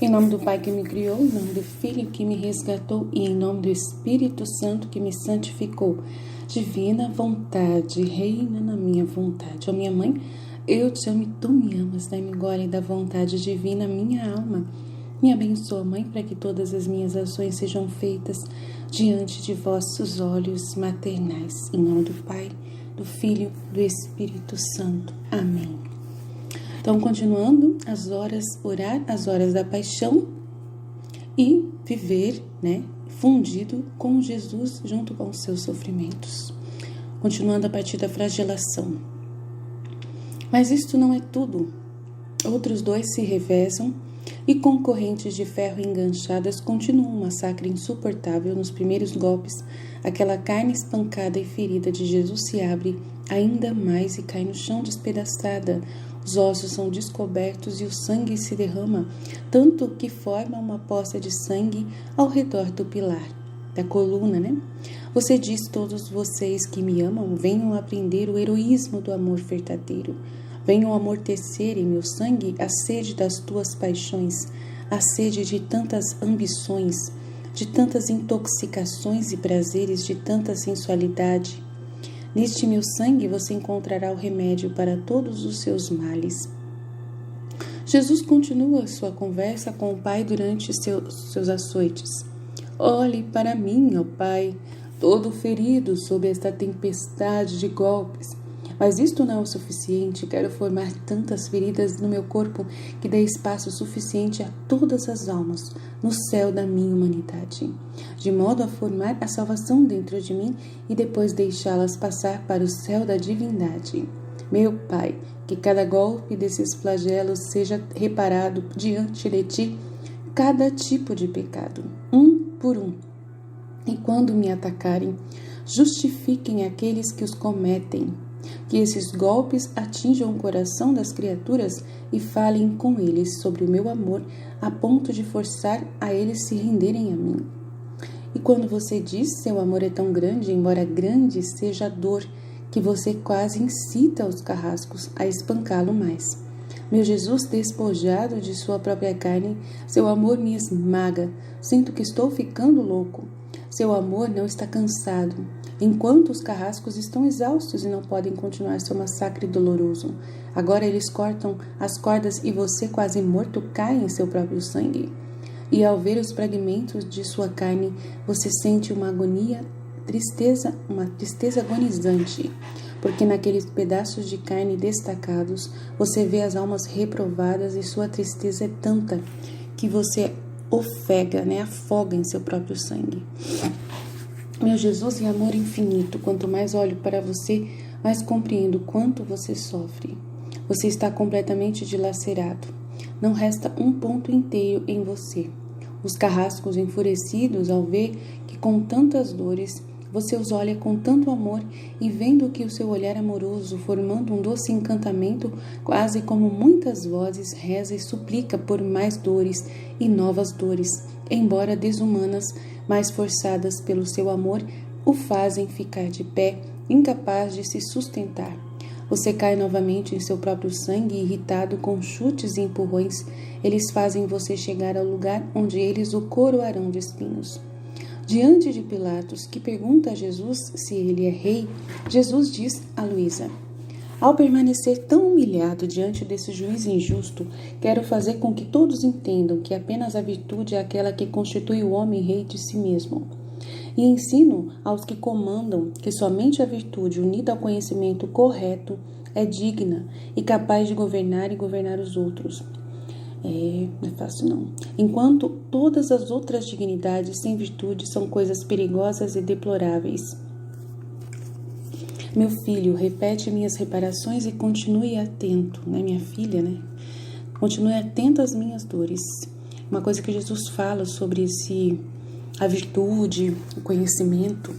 Em nome do Pai que me criou, em nome do Filho que me resgatou e em nome do Espírito Santo que me santificou. Divina vontade, reina na minha vontade. Ó minha mãe, eu te amo e tu me amas, dai-me glória da vontade divina, minha alma. Me abençoa, Mãe, para que todas as minhas ações sejam feitas diante de vossos olhos maternais. Em nome do Pai, do Filho, do Espírito Santo. Amém. Então, continuando orar as horas da paixão e viver, fundido com Jesus junto com os seus sofrimentos. Continuando a partir da flagelação. Mas isto não é tudo. Outros dois se revezam e com correntes de ferro enganchadas continuam um massacre insuportável. Nos primeiros golpes, aquela carne espancada e ferida de Jesus se abre ainda mais e cai no chão despedaçada. Os ossos são descobertos e o sangue se derrama, tanto que forma uma poça de sangue ao redor do pilar, da coluna, Você diz, todos vocês que me amam, venham aprender o heroísmo do amor verdadeiro. Venham amortecer em meu sangue a sede das tuas paixões, a sede de tantas ambições, de tantas intoxicações e prazeres, de tanta sensualidade. Neste meu sangue você encontrará o remédio para todos os seus males. Jesus continua sua conversa com o Pai durante seus açoites. Olhe para mim, ó Pai, todo ferido sob esta tempestade de golpes. Mas isto não é o suficiente. Quero formar tantas feridas no meu corpo que dê espaço suficiente a todas as almas no céu da minha humanidade, de modo a formar a salvação dentro de mim e depois deixá-las passar para o céu da divindade. Meu Pai, que cada golpe desses flagelos seja reparado diante de ti, cada tipo de pecado, um por um. E quando me atacarem, justifiquem aqueles que os cometem. Que esses golpes atinjam o coração das criaturas e falem com eles sobre o meu amor, a ponto de forçar a eles se renderem a mim. E quando você diz seu amor é tão grande, embora grande seja a dor, que você quase incita os carrascos a espancá-lo mais. Meu Jesus, despojado de sua própria carne, seu amor me esmaga, sinto que estou ficando louco. Seu amor não está cansado, enquanto os carrascos estão exaustos e não podem continuar seu massacre doloroso. Agora eles cortam as cordas e você, quase morto, cai em seu próprio sangue. E ao ver os fragmentos de sua carne, você sente uma tristeza agonizante, porque naqueles pedaços de carne destacados, você vê as almas reprovadas e sua tristeza é tanta que você afoga em seu próprio sangue. Meu Jesus e amor infinito, quanto mais olho para você, mais compreendo quanto você sofre. Você está completamente dilacerado. Não resta um ponto inteiro em você. Os carrascos, enfurecidos ao ver que com tantas dores você os olha com tanto amor e vendo que o seu olhar amoroso, formando um doce encantamento, quase como muitas vozes, reza e suplica por mais dores e novas dores, embora desumanas, mais forçadas pelo seu amor, o fazem ficar de pé, incapaz de se sustentar. Você cai novamente em seu próprio sangue, irritado com chutes e empurrões. Eles fazem você chegar ao lugar onde eles o coroarão de espinhos. Diante de Pilatos, que pergunta a Jesus se ele é rei, Jesus diz a Luísa: ao permanecer tão humilhado diante desse juiz injusto, quero fazer com que todos entendam que apenas a virtude é aquela que constitui o homem rei de si mesmo. E ensino aos que comandam que somente a virtude, unida ao conhecimento correto, é digna e capaz de governar e governar os outros. Não é fácil não. Enquanto todas as outras dignidades sem virtude são coisas perigosas e deploráveis. Meu filho, repete minhas reparações e continue atento, minha filha, Continue atento às minhas dores. Uma coisa que Jesus fala sobre a virtude, o conhecimento,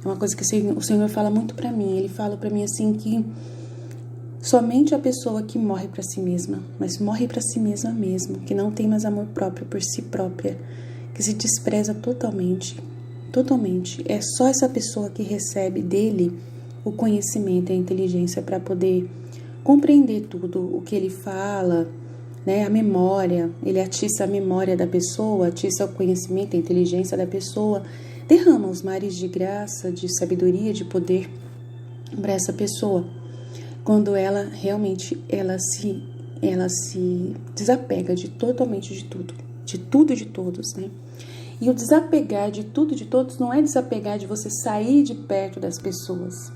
é uma coisa que o Senhor fala muito para mim. Ele fala para mim assim que somente a pessoa que morre para si mesma, mas morre para si mesma mesmo, que não tem mais amor próprio por si própria, que se despreza totalmente, é só essa pessoa que recebe dele o conhecimento e a inteligência para poder compreender tudo o que ele fala, né, a memória, ele atiça a memória da pessoa, atiça o conhecimento, a inteligência da pessoa, derrama os mares de graça, de sabedoria, de poder para essa pessoa, quando ela realmente ela se desapega totalmente de tudo e de todos, né? E o desapegar de tudo e de todos não é desapegar de você sair de perto das pessoas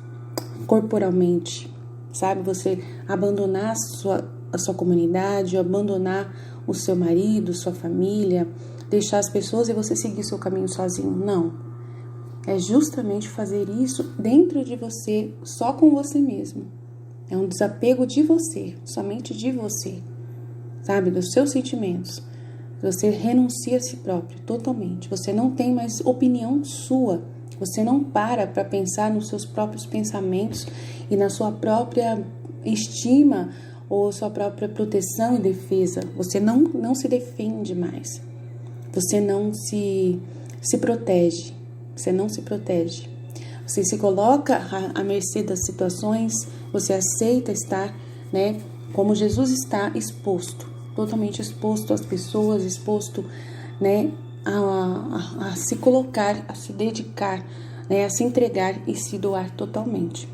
corporalmente, sabe? Você abandonar a sua comunidade, abandonar o seu marido, sua família, deixar as pessoas e você seguir seu caminho sozinho. Não. É justamente fazer isso dentro de você, só com você mesmo. É um desapego de você, somente de você, sabe? Dos seus sentimentos. Você renuncia a si próprio totalmente. Você não tem mais opinião sua. Você não para pensar nos seus próprios pensamentos e na sua própria estima ou sua própria proteção e defesa. Você não se defende mais. Você não se protege. Você não se protege. Você se coloca à mercê das situações. Você aceita estar, né, como Jesus está, exposto. Totalmente exposto às pessoas, exposto, né, a se colocar, a se dedicar, né, a se entregar e se doar totalmente.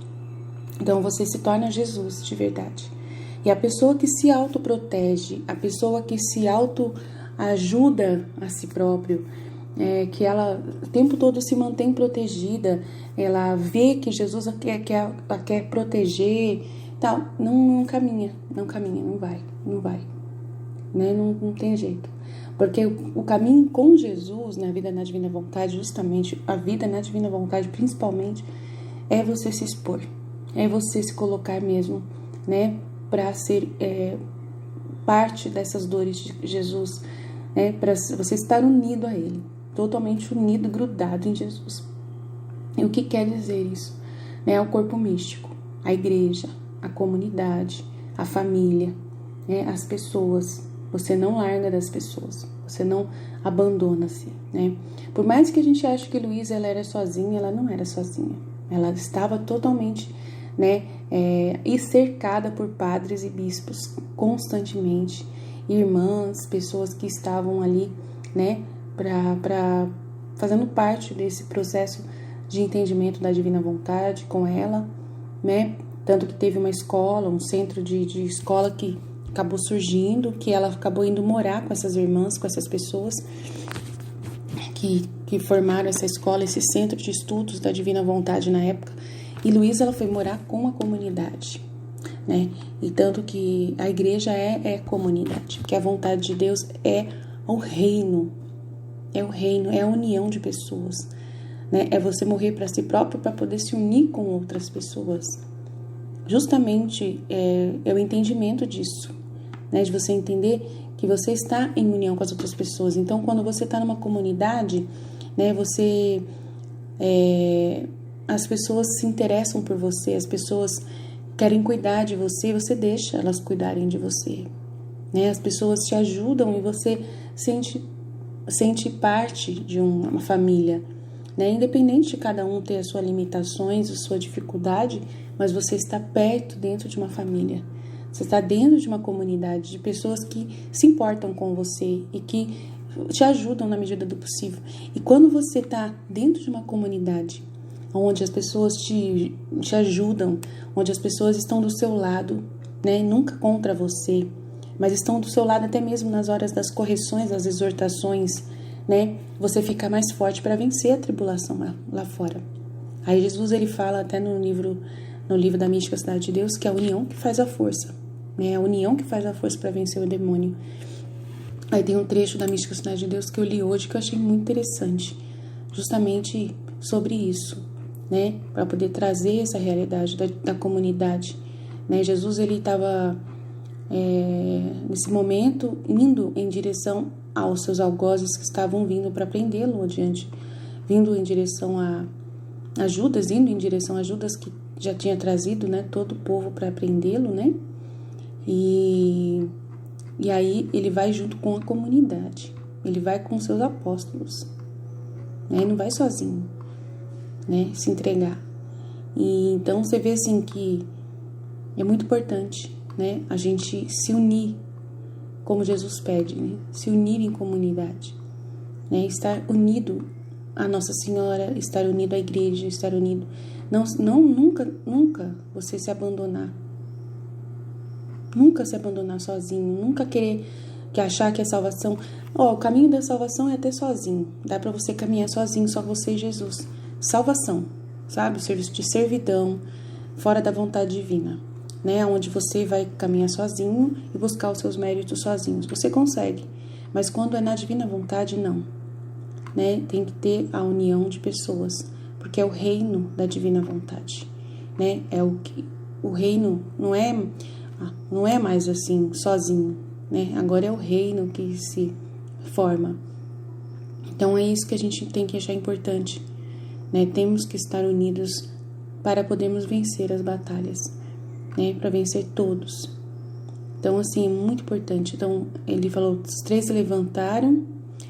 Então você se torna Jesus de verdade. E a pessoa que se autoprotege, a pessoa que se autoajuda a si próprio, que ela o tempo todo se mantém protegida, ela vê que Jesus a quer proteger, tal, não caminha, não vai. Né? Não tem jeito, porque o caminho com Jesus na vida na divina vontade, justamente a vida na divina vontade principalmente, é você se expor, é você se colocar mesmo, né, para ser parte dessas dores de Jesus, né, para você estar unido a Ele, totalmente unido, grudado em Jesus. E o que quer dizer isso? É o corpo místico, a igreja, a comunidade, a família, né, as pessoas. Você não larga das pessoas, você não abandona-se, né? Por mais que a gente ache que Luísa ela era sozinha, ela não era sozinha. Ela estava totalmente, né, e cercada por padres e bispos constantemente, irmãs, pessoas que estavam ali, né, para fazendo parte desse processo de entendimento da divina vontade com ela, né? Tanto que teve uma escola, um centro de escola que acabou surgindo, que ela acabou indo morar com essas irmãs, com essas pessoas que formaram essa escola, esse centro de estudos da Divina Vontade na época. E Luísa, ela foi morar com a comunidade, né? E tanto que a igreja é comunidade, porque a vontade de Deus é o reino, é a união de pessoas, né? É você morrer para si próprio para poder se unir com outras pessoas. Justamente é o entendimento disso, né, de você entender que você está em união com as outras pessoas. Então, quando você está numa comunidade, né, as pessoas se interessam por você, as pessoas querem cuidar de você, você deixa elas cuidarem de você, né? As pessoas te ajudam e você sente parte de uma família, né? Independente de cada um ter as suas limitações, a sua dificuldade, mas você está perto dentro de uma família. Você está dentro de uma comunidade de pessoas que se importam com você e que te ajudam na medida do possível. E quando você está dentro de uma comunidade onde as pessoas te ajudam, onde as pessoas estão do seu lado, né, nunca contra você, mas estão do seu lado até mesmo nas horas das correções, das exortações, né, você fica mais forte para vencer a tribulação lá fora. Aí Jesus ele fala até no livro da Mística Cidade de Deus, que é a união que faz a força, né? A união que faz a força para vencer o demônio. Aí tem um trecho da Mística Cidade de Deus que eu li hoje que eu achei muito interessante, justamente sobre isso, né? Para poder trazer essa realidade da comunidade, né? Jesus ele estava nesse momento indo em direção aos seus algozes que estavam vindo para prendê-lo adiante, vindo em direção a Judas, indo em direção a Judas que já tinha trazido, né, todo o povo para prendê-lo, né? E aí ele vai junto com a comunidade, ele vai com seus apóstolos, né? Ele não vai sozinho, né? Se entregar. E então você vê assim que é muito importante, né? A gente se unir como Jesus pede, né? Se unir em comunidade, né? Estar unido a Nossa Senhora, estar unido à igreja, estar unido, nunca você se abandonar, nunca se abandonar sozinho, nunca querer que achar que a salvação, o caminho da salvação é até sozinho, dá para você caminhar sozinho, só você e Jesus. Salvação, sabe? O serviço de servidão, fora da vontade divina, né? Onde você vai caminhar sozinho e buscar os seus méritos sozinhos. Você consegue, mas quando é na divina vontade, não, né? Tem que ter a união de pessoas, porque é o reino da divina vontade, né? É o reino não é mais assim sozinho, né? Agora é o reino que se forma. Então é isso que a gente tem que achar importante, né? Temos que estar unidos para podermos vencer as batalhas, né? Para vencer todos. Então, assim, é muito importante. Então, ele falou, os 3 se levantaram.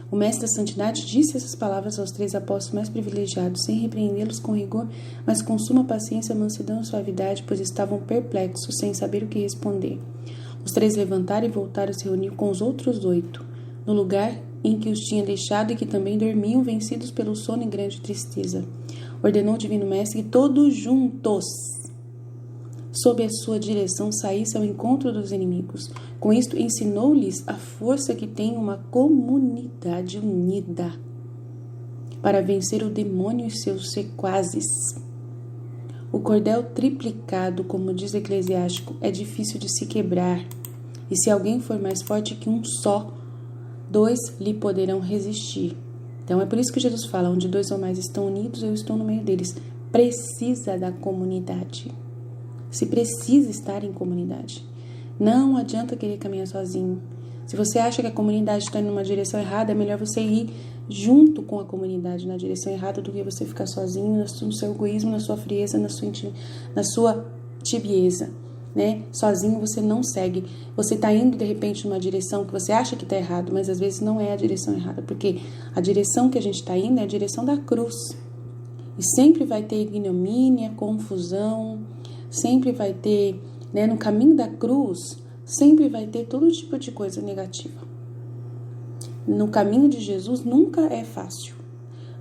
O mestre da santidade disse essas palavras aos 3 apóstolos mais privilegiados, sem repreendê-los com rigor, mas com suma paciência, mansidão e suavidade, pois estavam perplexos, sem saber o que responder. Os 3 levantaram e voltaram a se reunir com os outros 8, no lugar em que os tinha deixado e que também dormiam, vencidos pelo sono e grande tristeza. Ordenou o divino mestre que todos juntos, sob a sua direção, saíssem ao encontro dos inimigos. Com isto, ensinou-lhes a força que tem uma comunidade unida para vencer o demônio e seus sequazes. O cordel triplicado, como diz o Eclesiástico, é difícil de se quebrar, e se alguém for mais forte que um só, 2 lhe poderão resistir. Então é por isso que Jesus fala, onde 2 ou mais estão unidos, eu estou no meio deles. Precisa da comunidade. Se precisa estar em comunidade. Não adianta querer caminhar sozinho. Se você acha que a comunidade está indo numa direção errada, é melhor você ir junto com a comunidade na direção errada do que você ficar sozinho no seu egoísmo, na sua frieza, na sua tibieza, né? Sozinho você não segue. Você está indo de repente numa direção que você acha que está errado, mas às vezes não é a direção errada, porque a direção que a gente está indo é a direção da cruz. E sempre vai ter ignomínia, confusão, sempre vai ter, né, no caminho da cruz, sempre vai ter todo tipo de coisa negativa. No caminho de Jesus nunca é fácil.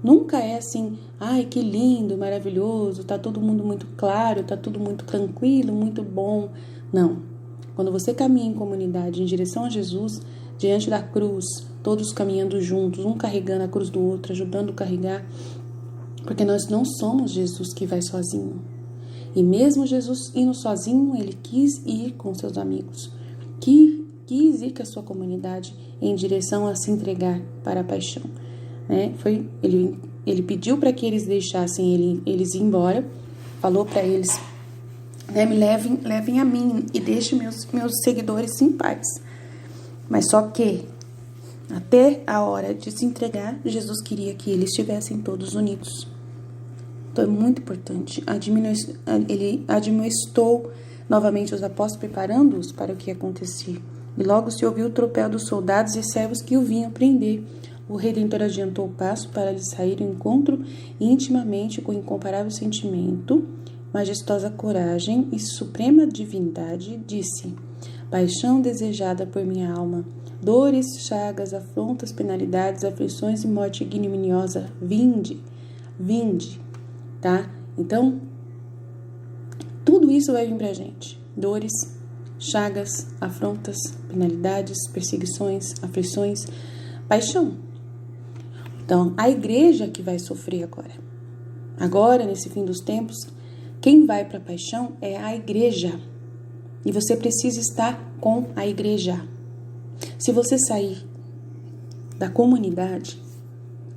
Nunca é assim, ai, que lindo, maravilhoso, tá todo mundo muito claro, tá tudo muito tranquilo, muito bom. Não. Quando você caminha em comunidade, em direção a Jesus, diante da cruz, todos caminhando juntos, um carregando a cruz do outro, ajudando a carregar, porque nós não somos Jesus que vai sozinho. E mesmo Jesus indo sozinho, ele quis ir com seus amigos, quis ir com a sua comunidade em direção a se entregar para a paixão, né? Ele pediu para que eles deixassem eles ir embora, falou para eles, né, me levem a mim e deixem meus seguidores em paz. Mas só que até a hora de se entregar, Jesus queria que eles estivessem todos unidos. Então é muito importante. Ele admoestou novamente os apóstolos, preparando-os para o que ia acontecer. E logo se ouviu o tropel dos soldados e servos que o vinham prender. O Redentor adiantou o passo para lhes sair ao encontro intimamente, com incomparável sentimento, majestosa coragem e suprema divindade, disse: paixão desejada por minha alma, dores, chagas, afrontas, penalidades, aflições e morte ignominiosa, vinde, tá? Então, tudo isso vai vir pra gente. Dores, chagas, afrontas, penalidades, perseguições, aflições, paixão. Então, a igreja que vai sofrer agora. Agora, nesse fim dos tempos, quem vai para a paixão é a igreja. E você precisa estar com a igreja. Se você sair da comunidade,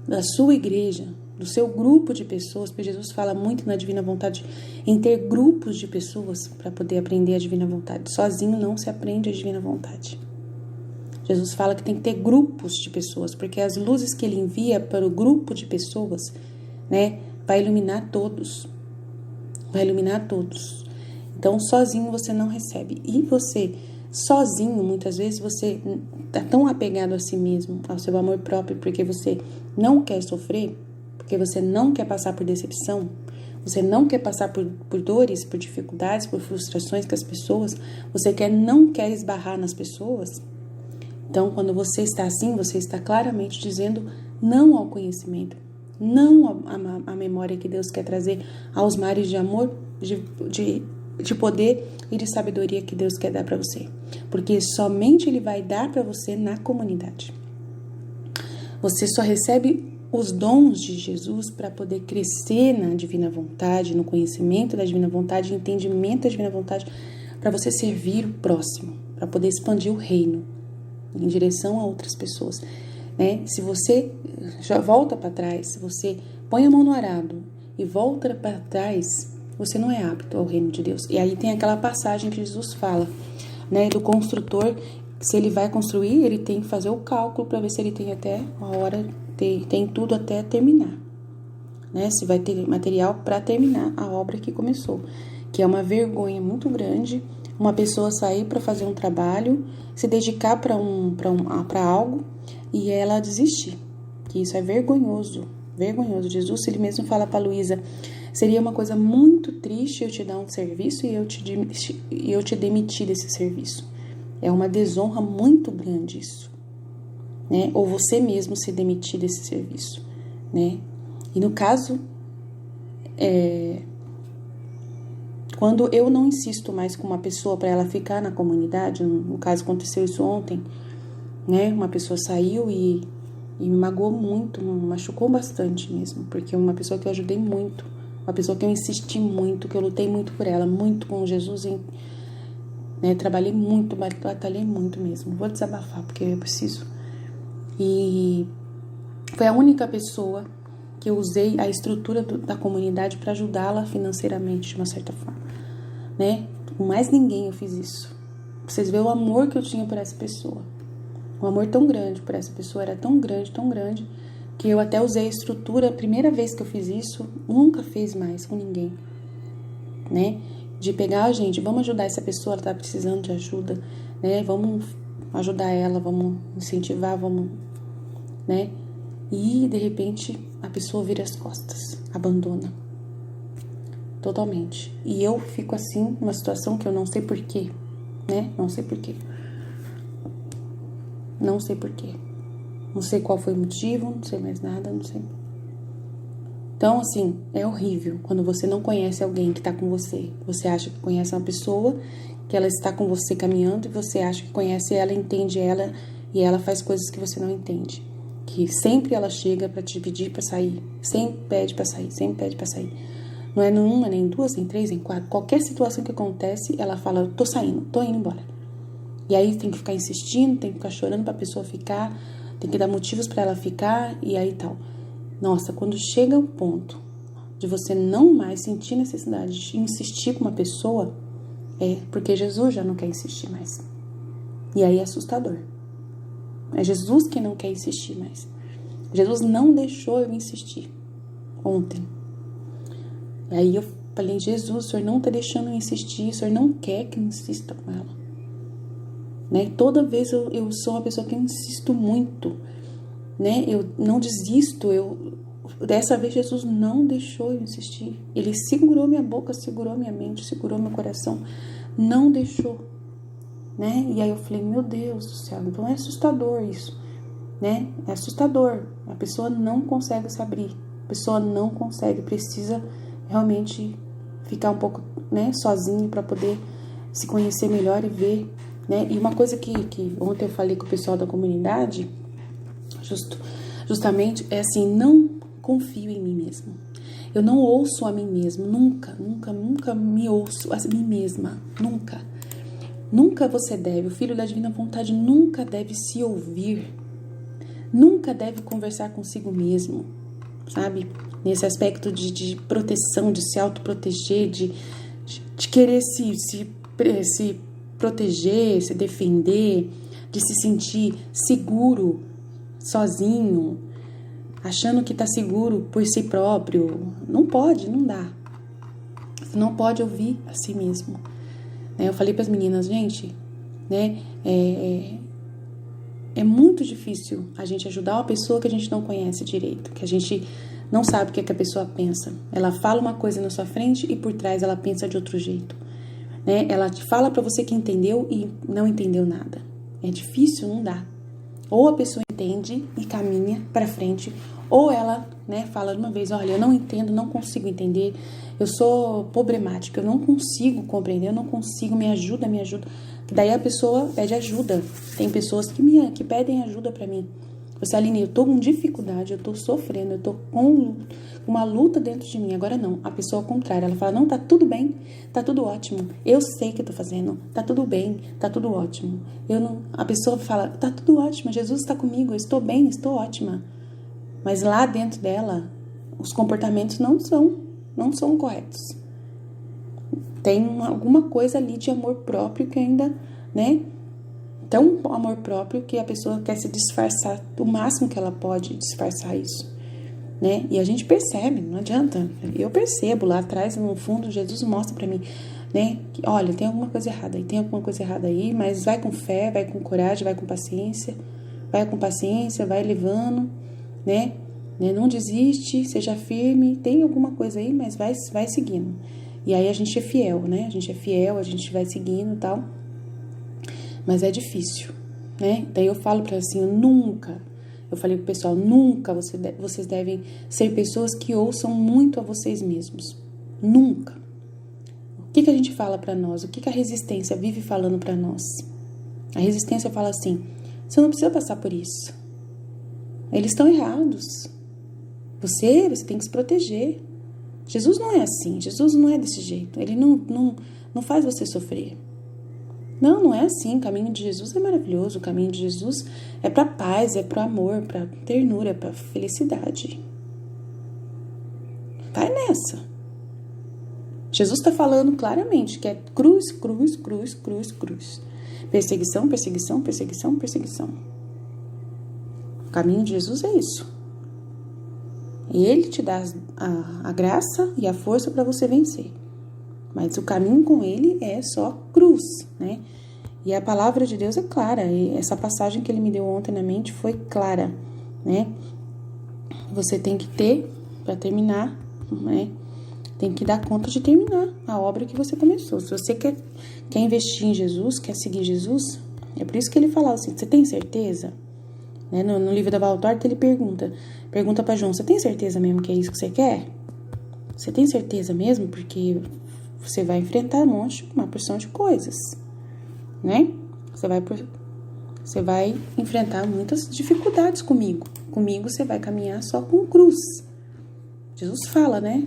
da sua igreja, do seu grupo de pessoas, porque Jesus fala muito na divina vontade em ter grupos de pessoas para poder aprender a divina vontade. Sozinho não se aprende a divina vontade. Jesus fala que tem que ter grupos de pessoas, porque as luzes que ele envia para o grupo de pessoas, né, vai iluminar todos. Vai iluminar todos. Então, sozinho você não recebe. E você, sozinho, muitas vezes, você está tão apegado a si mesmo, ao seu amor próprio, porque você não quer sofrer, porque você não quer passar por decepção, você não quer passar por dores, por dificuldades, por frustrações com as pessoas, você não quer esbarrar nas pessoas, Então, quando você está assim, você está claramente dizendo não ao conhecimento, não à memória que Deus quer trazer, aos mares de amor, de poder e de sabedoria que Deus quer dar para você. Porque somente Ele vai dar para você na comunidade. Você só recebe os dons de Jesus para poder crescer na divina vontade, no conhecimento da divina vontade, no entendimento da divina vontade, para você servir o próximo, para poder expandir o reino em direção a outras pessoas, né? Se você já volta para trás, se você põe a mão no arado e volta para trás, você não é apto ao reino de Deus. E aí tem aquela passagem que Jesus fala, né, do construtor, se ele vai construir, ele tem que fazer o cálculo para ver se ele tem até a hora, tem tudo até terminar, né? Se vai ter material para terminar a obra que começou, que é uma vergonha muito grande uma pessoa sair para fazer um trabalho, se dedicar para algo e ela desistir, que isso é vergonhoso, vergonhoso. Jesus, ele mesmo fala para Luísa, seria uma coisa muito triste eu te dar um serviço e eu te demitir desse serviço. É uma desonra muito grande isso, né? Ou você mesmo se demitir desse serviço, né? E no caso, quando eu não insisto mais com uma pessoa para ela ficar na comunidade, no caso aconteceu isso ontem, né? Uma pessoa saiu e me magoou muito, me machucou bastante mesmo, porque uma pessoa que eu ajudei muito, uma pessoa que eu insisti muito, que eu lutei muito por ela, muito com Jesus, né? Trabalhei muito, batalhei muito mesmo. Vou desabafar porque eu preciso. E foi a única pessoa que eu usei a estrutura da comunidade para ajudá-la financeiramente, de uma certa forma, né? Com mais ninguém eu fiz isso. Pra vocês verem o amor que eu tinha por essa pessoa. Um amor tão grande por essa pessoa, era tão grande, que eu até usei a estrutura, a primeira vez que eu fiz isso, nunca fiz mais com ninguém, né? De pegar, gente, vamos ajudar essa pessoa, ela tá precisando de ajuda, né? Vamos ajudar ela, vamos incentivar, vamos, né? E, de repente, a pessoa vira as costas, abandona. Totalmente. E eu fico assim, numa situação que eu não sei porquê, né? Não sei porquê. Não sei porquê. Não sei qual foi o motivo, não sei mais nada, não sei. Então, assim, é horrível quando você não conhece alguém que tá com você. Você acha que conhece uma pessoa, que ela está com você caminhando, e você acha que conhece ela, entende ela, e ela faz coisas que você não entende. Que sempre ela chega pra te pedir pra sair, sempre pede pra sair, sempre pede pra sair. Não é numa, nem duas, nem três, nem quatro. Qualquer situação que acontece, ela fala, eu tô saindo, tô indo embora. E aí tem que ficar insistindo, tem que ficar chorando pra pessoa ficar, tem que dar motivos pra ela ficar, e aí tal. Nossa, quando chega o ponto de você não mais sentir necessidade de insistir com uma pessoa, é porque Jesus já não quer insistir mais. E aí é assustador. É Jesus que não quer insistir mais. Jesus não deixou eu insistir ontem. E aí eu falei, Jesus, o Senhor não está deixando eu insistir, o Senhor não quer que eu insista com ela. Né? Toda vez eu sou uma pessoa que eu insisto muito, né? Eu não desisto, dessa vez Jesus não deixou eu insistir. Ele segurou minha boca, segurou minha mente, segurou meu coração, não deixou. Né? E aí eu falei, meu Deus do céu, então é assustador isso, né? É assustador, a pessoa não consegue se abrir, a pessoa não consegue, precisa realmente ficar um pouco, né, sozinho para poder se conhecer melhor e ver, né? E uma coisa que ontem eu falei com o pessoal da comunidade, justamente, é assim, não confio em mim mesmo. Eu não ouço a mim mesmo, nunca me ouço a mim mesma, nunca. Nunca você deve, o filho da divina vontade nunca deve se ouvir, nunca deve conversar consigo mesmo, sabe? Nesse aspecto de proteção, de se autoproteger, de querer se proteger, se defender, de se sentir seguro, sozinho, achando que tá seguro por si próprio. Não pode, não dá. Você não pode ouvir a si mesmo. Eu falei para as meninas, gente, né, é muito difícil a gente ajudar uma pessoa que a gente não conhece direito, que a gente não sabe o que é que a pessoa pensa. Ela fala uma coisa na sua frente e por trás ela pensa de outro jeito, né? Ela te fala para você que entendeu e não entendeu nada. É difícil, não dá. Ou a pessoa entende e caminha para frente, ou ela, né, fala de uma vez, olha, eu não entendo, não consigo entender, eu sou problemática, eu não consigo compreender, eu não consigo, me ajuda. Daí a pessoa pede ajuda. Tem pessoas que pedem ajuda para mim. Você, Aline, eu tô com dificuldade, eu tô sofrendo, eu tô com uma luta dentro de mim. Agora não, a pessoa ao contrário, ela fala, não, tá tudo bem, tá tudo ótimo, eu sei o que eu tô fazendo, tá tudo bem, tá tudo ótimo. A pessoa fala, tá tudo ótimo, Jesus está comigo, eu estou bem, estou ótima. Mas lá dentro dela, os comportamentos não são corretos. Tem alguma coisa ali de amor próprio que ainda, né? Tão amor próprio que a pessoa quer se disfarçar do máximo que ela pode disfarçar isso, né? E a gente percebe, não adianta. Eu percebo lá atrás, no fundo, Jesus mostra pra mim, né? Que, olha, tem alguma coisa errada aí, mas vai com fé, vai com coragem, vai com paciência, vai levando, né? Não desiste, seja firme, tem alguma coisa aí, mas vai seguindo. E aí a gente é fiel, né? A gente vai seguindo e tal. Mas é difícil, né? Daí eu falo para assim, eu falei pro pessoal, nunca vocês devem ser pessoas que ouçam muito a vocês mesmos. Nunca. O que a gente fala para nós? O que a resistência vive falando para nós? A resistência fala assim, você não precisa passar por isso. Eles estão errados. Você tem que se proteger. Jesus não é assim, Jesus não é desse jeito. Ele não faz você sofrer. Não é assim. O caminho de Jesus é maravilhoso. O caminho de Jesus é para paz, é para amor, para ternura, para felicidade. Vai nessa. Jesus está falando claramente que é cruz, cruz, cruz, cruz, cruz. Perseguição, perseguição, perseguição, perseguição. O caminho de Jesus é isso. Ele te dá a graça e a força para você vencer. Mas o caminho com ele é só cruz, né? E a palavra de Deus é clara. E essa passagem que ele me deu ontem na mente foi clara, né? Você tem que ter, para terminar, né? Tem que dar conta de terminar a obra que você começou. Se você quer investir em Jesus, quer seguir Jesus, é por isso que ele falava assim, você tem certeza? Né? No livro da Valtorta ele pergunta para João, você tem certeza mesmo que é isso que você quer? Você tem certeza mesmo? Porque você vai enfrentar uma porção de coisas, né? Você vai enfrentar muitas dificuldades comigo. Comigo você vai caminhar só com cruz. Jesus fala, né?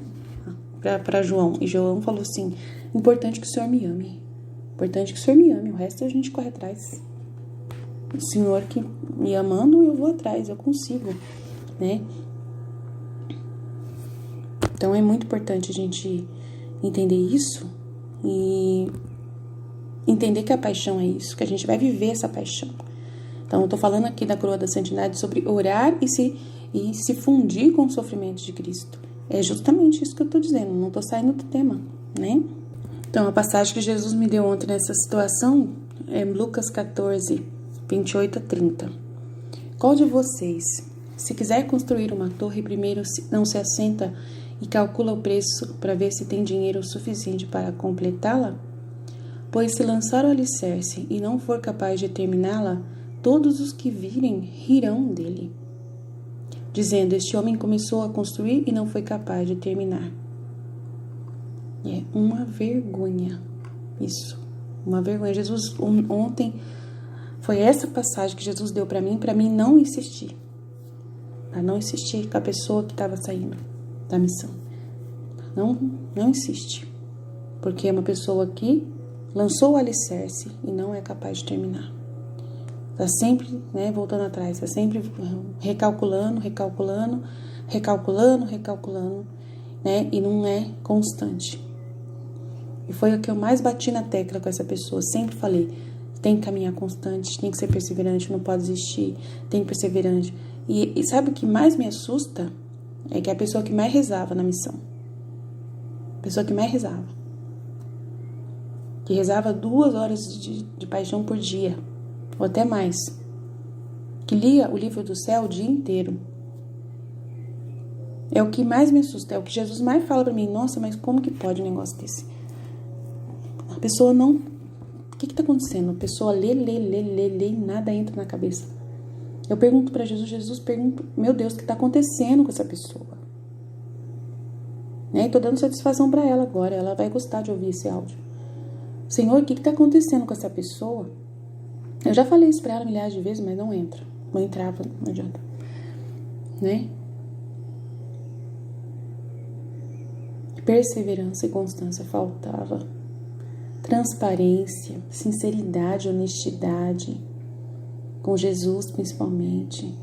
Para João. E João falou assim, importante que o Senhor me ame. Importante que o Senhor me ame. O resto a gente corre atrás. O Senhor que me amando, eu vou atrás, eu consigo, né? Então é muito importante a gente entender isso e entender que a paixão é isso, que a gente vai viver essa paixão. Então eu tô falando aqui da coroa da santidade sobre orar e se fundir com o sofrimento de Cristo. É justamente isso que eu tô dizendo, não tô saindo do tema, né? Então a passagem que Jesus me deu ontem nessa situação é Lucas 14, 28 a 30. Qual de vocês, se quiser construir uma torre, primeiro não se assenta e calcula o preço para ver se tem dinheiro suficiente para completá-la? Pois se lançar o alicerce e não for capaz de terminá-la, todos os que virem rirão dele, dizendo, este homem começou a construir e não foi capaz de terminar. É uma vergonha isso, uma vergonha. Jesus ontem foi essa passagem que Jesus deu para mim não insistir. Para não insistir com a pessoa que estava saindo da missão. Não insiste. Porque é uma pessoa que lançou o alicerce e não é capaz de terminar. Está sempre, né, voltando atrás. Está sempre recalculando, né? E não é constante. E foi o que eu mais bati na tecla com essa pessoa. Sempre falei, tem que caminhar constante, tem que ser perseverante, não pode desistir, tem que perseverante. E sabe o que mais me assusta? É que é a pessoa que mais rezava na missão. A pessoa que mais rezava. Que rezava 2 horas de paixão por dia, ou até mais. Que lia o livro do céu o dia inteiro. É o que mais me assusta, é o que Jesus mais fala pra mim. Nossa, mas como que pode um negócio desse? A pessoa não... O que tá acontecendo? A pessoa lê e nada entra na cabeça. Eu pergunto para Jesus, pergunto, meu Deus, o que está acontecendo com essa pessoa? Né? E tô dando satisfação para ela agora, ela vai gostar de ouvir esse áudio. Senhor, o que está acontecendo com essa pessoa? Eu já falei isso para ela milhares de vezes, mas não entra. Não entrava, não adianta. Né? Perseverança e constância faltava. Transparência, sinceridade, honestidade. Com Jesus, principalmente.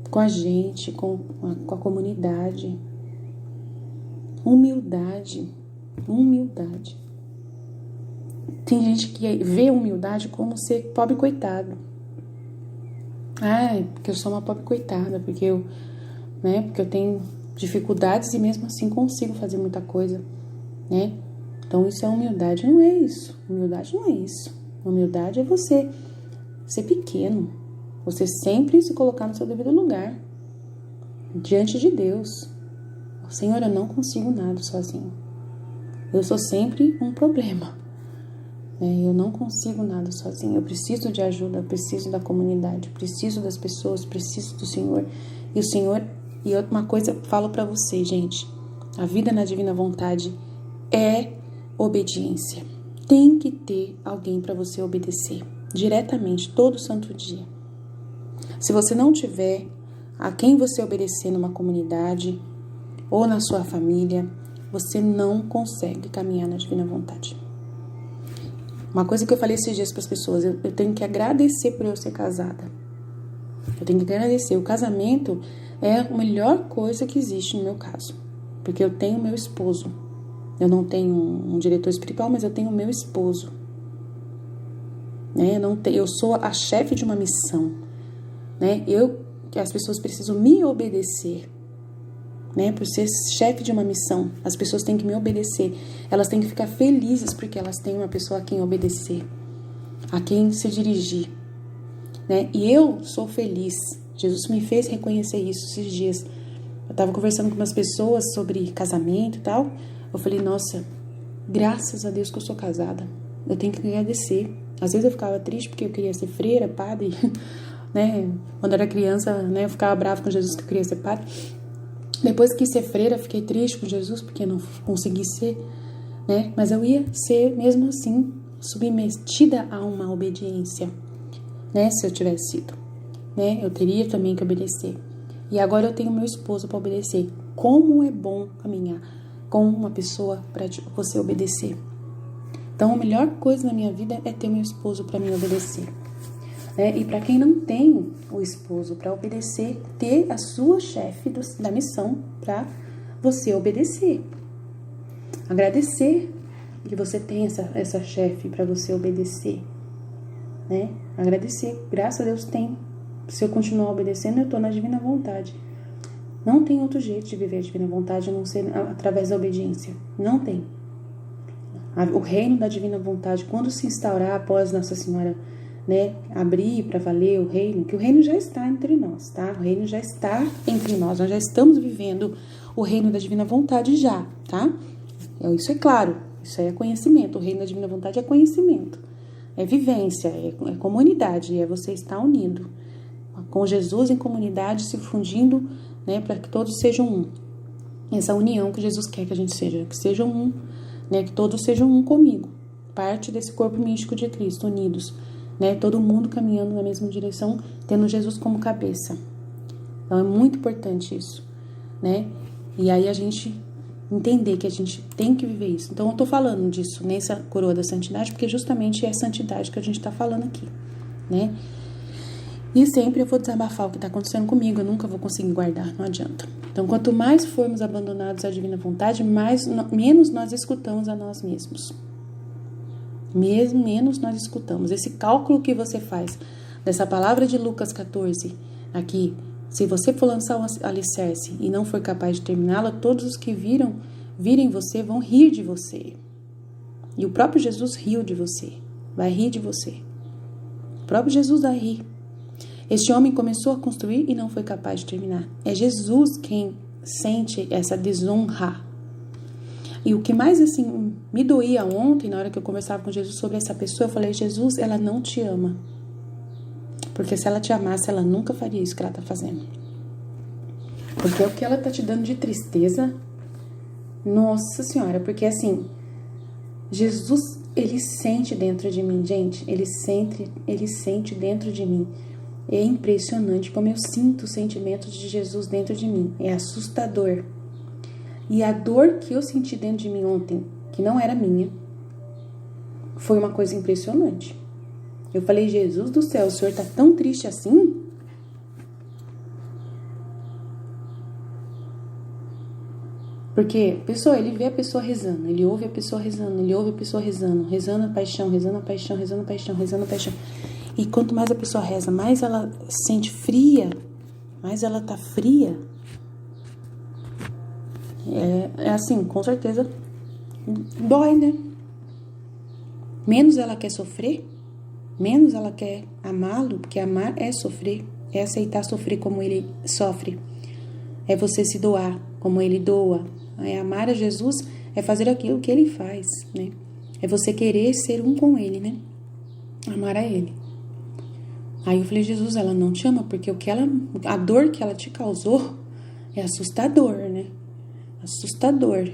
Com a gente, com a comunidade. Humildade. Tem gente que vê humildade como ser pobre coitado. Porque eu sou uma pobre coitada, porque eu tenho dificuldades e mesmo assim consigo fazer muita coisa, né? Então isso é humildade, não é isso. Humildade não é isso. Humildade é você ser pequeno, você sempre se colocar no seu devido lugar, diante de Deus. Senhor, eu não consigo nada sozinho. Eu sou sempre um problema. Eu não consigo nada sozinho. Eu preciso de ajuda, eu preciso da comunidade, preciso das pessoas, preciso do Senhor. E o Senhor, e uma coisa eu falo pra vocês, gente, a vida na divina vontade é obediência. Tem que ter alguém para você obedecer diretamente, todo santo dia. Se você não tiver a quem você obedecer numa comunidade ou na sua família, você não consegue caminhar na divina vontade. Uma coisa que eu falei esses dias para as pessoas, eu tenho que agradecer por eu ser casada. Eu tenho que agradecer. O casamento é a melhor coisa que existe no meu caso. Porque eu tenho meu esposo. Eu não tenho um diretor espiritual, mas eu tenho o meu esposo. Eu sou a chefe de uma missão. As pessoas precisam me obedecer. Por ser chefe de uma missão, as pessoas têm que me obedecer. Elas têm que ficar felizes porque elas têm uma pessoa a quem obedecer, a quem se dirigir. E eu sou feliz. Jesus me fez reconhecer isso esses dias. Eu estava conversando com umas pessoas sobre casamento e tal. Eu falei, nossa, graças a Deus que eu sou casada. Eu tenho que agradecer. Às vezes eu ficava triste porque eu queria ser freira, padre. Quando eu era criança, eu ficava brava com Jesus que eu queria ser padre. Depois que quis ser freira, fiquei triste com Jesus porque não consegui ser, Mas eu ia ser, mesmo assim, submetida a uma obediência, Se eu tivesse sido, Eu teria também que obedecer. E agora eu tenho meu esposo para obedecer. Como é bom caminhar com uma pessoa para você obedecer. Então, a melhor coisa na minha vida é ter meu esposo para me obedecer. E para quem não tem o esposo para obedecer, ter a sua chefe da missão para você obedecer. Agradecer que você tem essa chefe para você obedecer. Agradecer, graças a Deus tem. Se eu continuar obedecendo, eu estou na divina vontade. Não tem outro jeito de viver a divina vontade a não ser através da obediência. Não tem. O reino da divina vontade, quando se instaurar após Nossa Senhora abrir para valer o reino, que o reino já está entre nós, tá? O reino já está entre nós já estamos vivendo o reino da divina vontade já, tá? Isso é claro, isso aí é conhecimento, o reino da divina vontade é conhecimento, é vivência, é comunidade, é você estar unido, com Jesus em comunidade, se fundindo, para que todos sejam um. Essa união que Jesus quer que a gente seja, que sejam um, que todos sejam um comigo, parte desse corpo místico de Cristo, unidos, todo mundo caminhando na mesma direção, tendo Jesus como cabeça. Então é muito importante isso, E aí a gente entender que a gente tem que viver isso. Então eu tô falando disso nessa coroa da santidade, porque justamente é a santidade que a gente tá falando aqui, E sempre eu vou desabafar o que tá acontecendo comigo, eu nunca vou conseguir guardar, não adianta. Então quanto mais formos abandonados à divina vontade, menos nós escutamos a nós mesmos. Menos nós escutamos. Esse cálculo que você faz dessa palavra de Lucas 14 aqui, se você for lançar um alicerce e não for capaz de terminá-la, todos os que virem você vão rir de você. E o próprio Jesus riu de você, vai rir de você. O próprio Jesus vai rir. Este homem começou a construir e não foi capaz de terminar. É Jesus quem sente essa desonra. E o que mais, me doía ontem, na hora que eu conversava com Jesus sobre essa pessoa, eu falei, Jesus, ela não te ama. Porque se ela te amasse, ela nunca faria isso que ela tá fazendo. Porque é o que ela tá te dando de tristeza. Nossa Senhora, porque assim, Jesus, ele sente dentro de mim, gente. Ele sente dentro de mim. É impressionante como eu sinto os sentimentos de Jesus dentro de mim. É assustador. E a dor que eu senti dentro de mim ontem, que não era minha, foi uma coisa impressionante. Eu falei, Jesus do céu, o Senhor tá tão triste assim? Porque, pessoa, ele vê a pessoa rezando, ele ouve a pessoa rezando, ele ouve a pessoa rezando a paixão, rezando a paixão, rezando a paixão, rezando a paixão. E quanto mais a pessoa reza, mais ela se sente fria, mais ela tá fria. É assim, com certeza, dói, né? Menos ela quer sofrer, menos ela quer amá-lo, porque amar é sofrer, é aceitar sofrer como ele sofre. É você se doar como ele doa. É amar a Jesus, é fazer aquilo que ele faz, né? É você querer ser um com ele, né? Amar a ele. Aí eu falei, Jesus, ela não te ama, porque a dor que ela te causou é assustador, né? Assustador,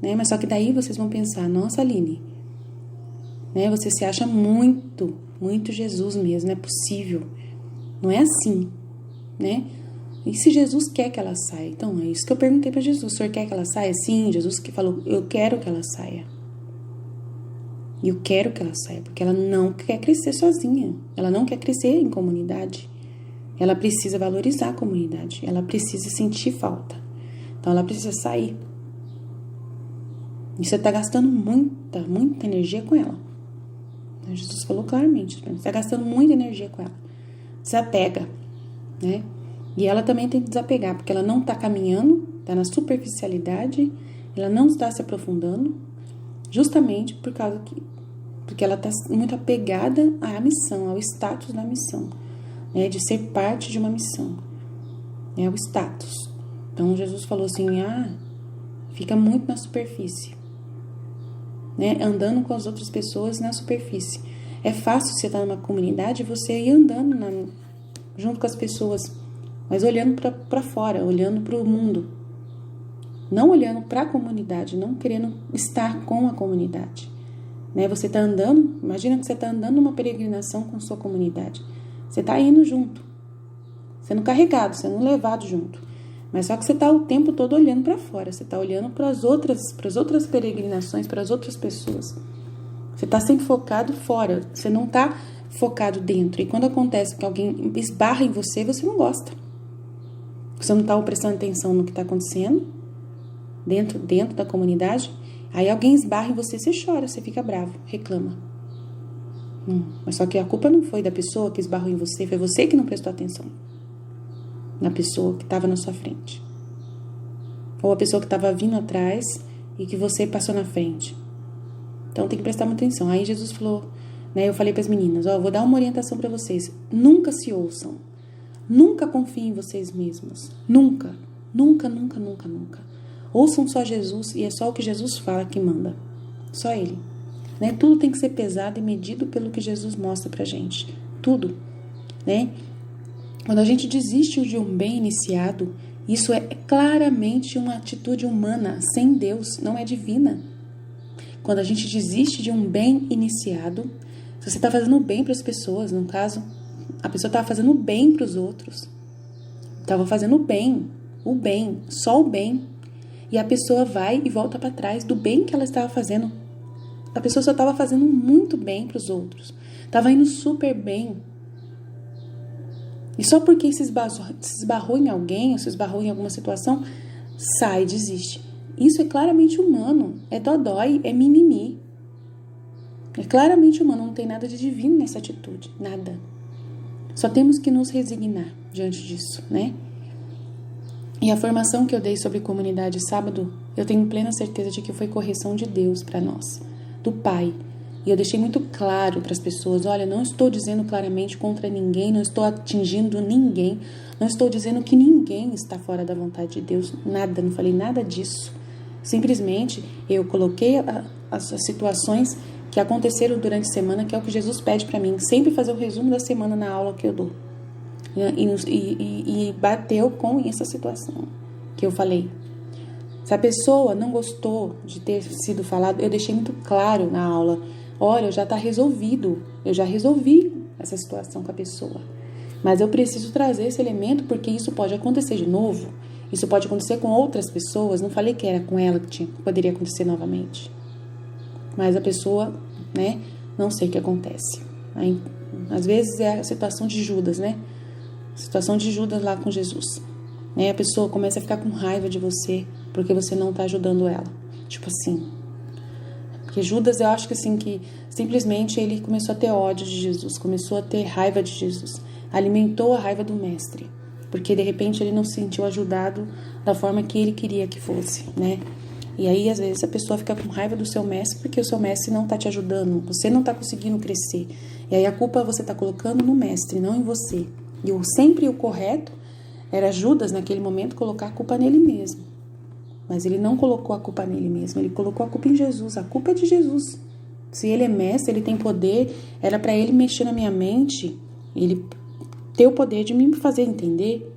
né? Mas só que daí vocês vão pensar, nossa, Aline, né? Você se acha muito, muito Jesus mesmo, não é possível. Não é assim, né? E se Jesus quer que ela saia? Então, é isso que eu perguntei para Jesus. O Senhor quer que ela saia? Sim, Jesus que falou, eu quero que ela saia. E eu quero que ela saia, porque ela não quer crescer sozinha. Ela não quer crescer em comunidade. Ela precisa valorizar a comunidade. Ela precisa sentir falta. Então, ela precisa sair. E você está gastando muita energia com ela. Jesus falou claramente, você está gastando muita energia com ela. Desapega, né? E ela também tem que desapegar, porque ela não está caminhando, está na superficialidade, ela não está se aprofundando, justamente porque ela está muito apegada à missão, ao status da missão, né? De ser parte de uma missão, é o status. Então Jesus falou assim, fica muito na superfície, né? Andando com as outras pessoas na superfície. É fácil você estar numa comunidade e você ir andando junto com as pessoas, mas olhando para fora, olhando para o mundo, não olhando para a comunidade, não querendo estar com a comunidade, né? Você está andando, imagina que você está andando numa peregrinação com sua comunidade, você está indo junto, sendo carregado, sendo levado junto, mas só que você está o tempo todo olhando para fora, você está olhando para as outras peregrinações, para as outras pessoas, você está sempre focado fora, você não está focado dentro, e quando acontece que alguém esbarra em você, você não gosta. Você não está prestando atenção no que está acontecendo dentro da comunidade. Aí alguém esbarra em você, você chora, você fica bravo, reclama. Mas só que a culpa não foi da pessoa que esbarrou em você, foi você que não prestou atenção na pessoa que estava na sua frente. Ou a pessoa que estava vindo atrás e que você passou na frente. Então tem que prestar muita atenção. Aí Jesus falou, né? Eu falei para as meninas, vou dar uma orientação para vocês. Nunca se ouçam. Nunca confiem em vocês mesmos. Nunca. Nunca, nunca, nunca, nunca. Ouçam só Jesus e é só o que Jesus fala que manda. Só Ele. Né? Tudo tem que ser pesado e medido pelo que Jesus mostra pra gente. Tudo. Né? Quando a gente desiste de um bem iniciado, isso é claramente uma atitude humana, sem Deus, não é divina. Quando a gente desiste de um bem iniciado, se você está fazendo bem para as pessoas, no caso, a pessoa estava fazendo bem para os outros. Estava fazendo o bem, só o bem. E a pessoa vai e volta para trás do bem que ela estava fazendo. A pessoa só estava fazendo muito bem para os outros. Estava indo super bem. E só porque se esbarrou em alguém, ou se esbarrou em alguma situação, sai, desiste. Isso é claramente humano. É dodói, é mimimi. É claramente humano, não tem nada de divino nessa atitude. Nada. Só temos que nos resignar diante disso, né? E a formação que eu dei sobre comunidade sábado, eu tenho plena certeza de que foi correção de Deus para nós, do Pai. E eu deixei muito claro para as pessoas, olha, não estou dizendo claramente contra ninguém, não estou atingindo ninguém, não estou dizendo que ninguém está fora da vontade de Deus, nada, não falei nada disso. Simplesmente eu coloquei as situações que aconteceram durante a semana, que é o que Jesus pede para mim, sempre fazer o resumo da semana na aula que eu dou. E bateu com essa situação que eu falei. Se a pessoa não gostou de ter sido falado, eu deixei muito claro na aula, olha, já está resolvido, eu já resolvi essa situação com a pessoa, mas eu preciso trazer esse elemento porque isso pode acontecer de novo, isso pode acontecer com outras pessoas, não falei que era com ela que poderia acontecer novamente, mas a pessoa, né, não sei o que acontece. Aí, às vezes é a situação de Judas, né, a situação de Judas lá com Jesus, né, a pessoa começa a ficar com raiva de você porque você não está ajudando ela, tipo assim. Porque Judas, eu acho que assim, que simplesmente ele começou a ter ódio de Jesus, começou a ter raiva de Jesus, alimentou a raiva do mestre, porque de repente ele não se sentiu ajudado da forma que ele queria que fosse, né? E aí, às vezes, a pessoa fica com raiva do seu mestre porque o seu mestre não tá te ajudando, você não tá conseguindo crescer. E aí a culpa você tá colocando no mestre, não em você. E sempre o correto era Judas, naquele momento, colocar a culpa nele mesmo. Mas ele não colocou a culpa nele mesmo, ele colocou a culpa em Jesus. A culpa é de Jesus. Se ele é mestre, ele tem poder, era para ele mexer na minha mente, ele ter o poder de me fazer entender.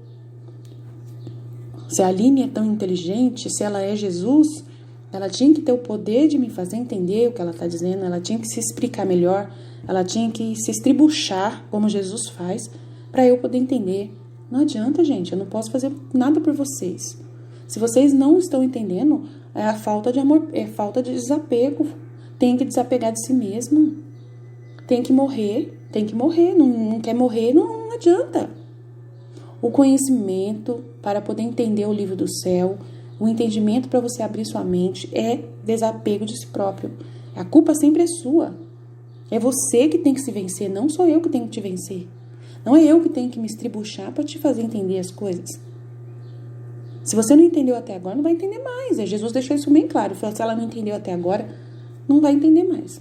Se a Aline é tão inteligente, se ela é Jesus, ela tinha que ter o poder de me fazer entender o que ela está dizendo, ela tinha que se explicar melhor, ela tinha que se estribuchar, como Jesus faz, para eu poder entender. Não adianta, gente, eu não posso fazer nada por vocês. Se vocês não estão entendendo, é a falta de amor, é falta de desapego. Tem que desapegar de si mesmo. Tem que morrer. Não quer morrer, não adianta. O conhecimento para poder entender o livro do céu, o entendimento para você abrir sua mente é desapego de si próprio. A culpa sempre é sua. É você que tem que se vencer, não sou eu que tenho que te vencer. Não é eu que tenho que me estribuchar para te fazer entender as coisas. Se você não entendeu até agora, não vai entender mais. Jesus deixou isso bem claro. Se ela não entendeu até agora, não vai entender mais.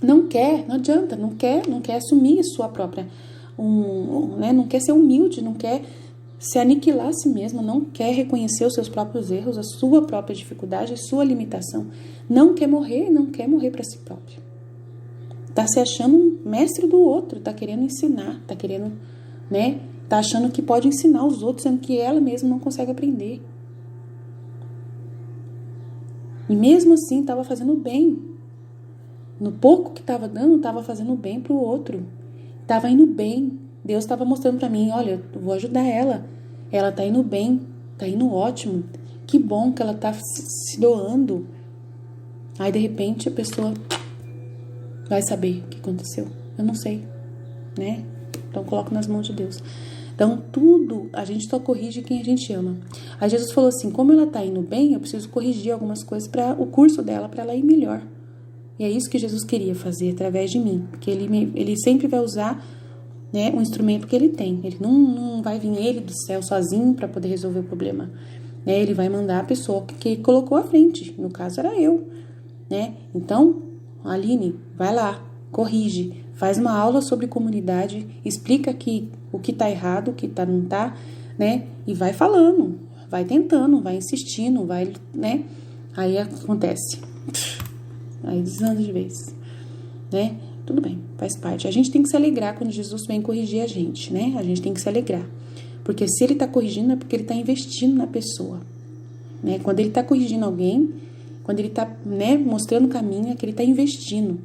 Não adianta, não quer assumir sua própria... não quer ser humilde, não quer se aniquilar a si mesma, não quer reconhecer os seus próprios erros, a sua própria dificuldade, a sua limitação. Não quer morrer para si próprio. Tá se achando um mestre do outro, tá querendo ensinar, tá querendo, né... Tá achando que pode ensinar os outros, sendo que ela mesma não consegue aprender. E mesmo assim, estava fazendo bem. No pouco que estava dando, estava fazendo bem para o outro. Estava indo bem. Deus estava mostrando para mim, olha, eu vou ajudar ela. Ela tá indo bem, tá indo ótimo. Que bom que ela tá se doando. Aí, de repente, a pessoa vai saber o que aconteceu. Eu não sei, né? Então, coloco nas mãos de Deus. Então, tudo, a gente só corrige quem a gente ama. Aí Jesus falou assim, como ela tá indo bem, eu preciso corrigir algumas coisas para o curso dela, para ela ir melhor. E é isso que Jesus queria fazer através de mim. Porque ele sempre vai usar, né, o instrumento que ele tem. Ele não vai vir ele do céu sozinho para poder resolver o problema. Né? Ele vai mandar a pessoa que colocou à frente. No caso, era eu. Né? Então, Aline, vai lá, corrige. Faz uma aula sobre comunidade, explica aqui o que tá errado, o que não tá, né? E vai falando, vai tentando, vai insistindo, vai, né? Aí acontece. Aí desanda de vez, né? Tudo bem, faz parte. A gente tem que se alegrar quando Jesus vem corrigir a gente, né? A gente tem que se alegrar. Porque se ele tá corrigindo, é porque ele tá investindo na pessoa, né? Quando ele tá corrigindo alguém, quando ele tá, né, mostrando o caminho, é que ele tá investindo.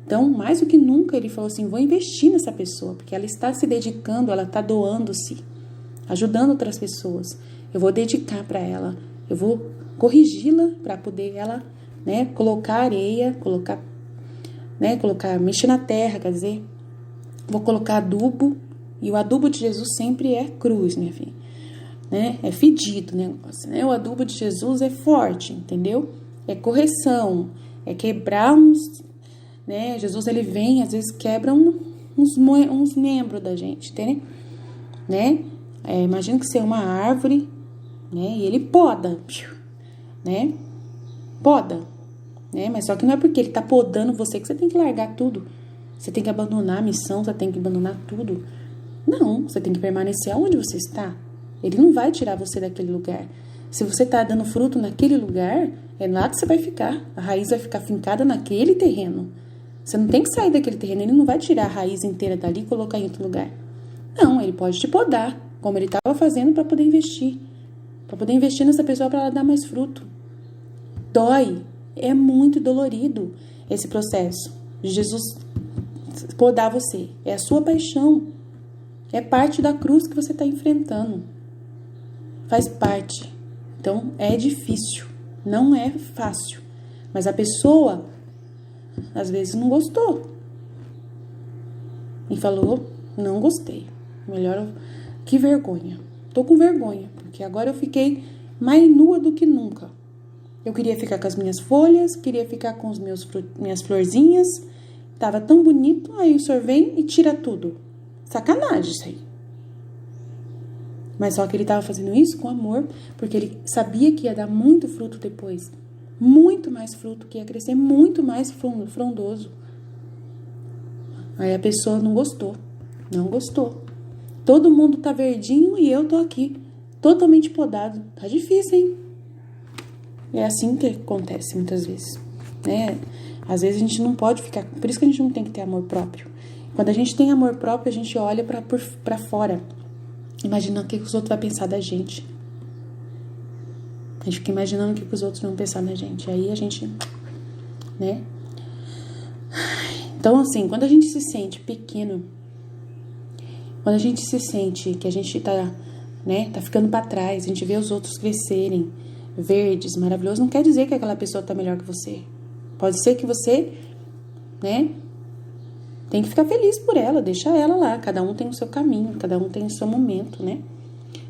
Então, mais do que nunca, ele falou assim, vou investir nessa pessoa, porque ela está se dedicando, ela está doando-se, ajudando outras pessoas. Eu vou dedicar para ela, eu vou corrigi-la para poder ela, né, colocar areia, mexer na terra, quer dizer, vou colocar adubo, e o adubo de Jesus sempre é cruz, minha filha, né, é fedido o negócio, né, o adubo de Jesus é forte, entendeu? É correção, é quebrar né? Jesus, ele vem, às vezes quebra uns membros da gente, entendeu? Né? Imagina que você é uma árvore, né? E ele poda, né? Poda, né? Mas só que não é porque ele tá podando você que você tem que largar tudo. Você tem que abandonar a missão, você tem que abandonar tudo. Não, você tem que permanecer onde você está. Ele não vai tirar você daquele lugar. Se você está dando fruto naquele lugar, é lá que você vai ficar. A raiz vai ficar fincada naquele terreno. Você não tem que sair daquele terreno. Ele não vai tirar a raiz inteira dali e colocar em outro lugar. Não, ele pode te podar, como ele estava fazendo para poder investir. Para poder investir nessa pessoa para ela dar mais fruto. Dói. É muito dolorido esse processo de Jesus podar você. É a sua paixão. É parte da cruz que você está enfrentando. Faz parte. Então, é difícil. Não é fácil. Mas a pessoa, às vezes, não gostou. E falou, não gostei. Melhor, que vergonha. Tô com vergonha, porque agora eu fiquei mais nua do que nunca. Eu queria ficar com as minhas folhas, queria ficar com minhas florzinhas. Tava tão bonito, aí o senhor vem e tira tudo. Sacanagem isso aí. Mas só que ele estava fazendo isso com amor, porque ele sabia que ia dar muito fruto depois. Muito mais fruto, que ia crescer muito mais frondoso. Aí a pessoa não gostou. Não gostou. Todo mundo tá verdinho e eu tô aqui, totalmente podado. Tá difícil, hein? É assim que acontece muitas vezes, né? Às vezes a gente não pode ficar... Por isso que a gente não tem que ter amor próprio. Quando a gente tem amor próprio, a gente olha pra fora. Imaginando o que os outros vão pensar da gente. A gente fica imaginando o que os outros vão pensar da gente. Aí a gente, né? Então, assim, quando a gente se sente pequeno, quando a gente se sente que a gente tá, né, tá ficando pra trás, a gente vê os outros crescerem, verdes, maravilhosos, não quer dizer que aquela pessoa tá melhor que você. Pode ser que você, né, tem que ficar feliz por ela, deixa ela lá. Cada um tem o seu caminho, cada um tem o seu momento, né?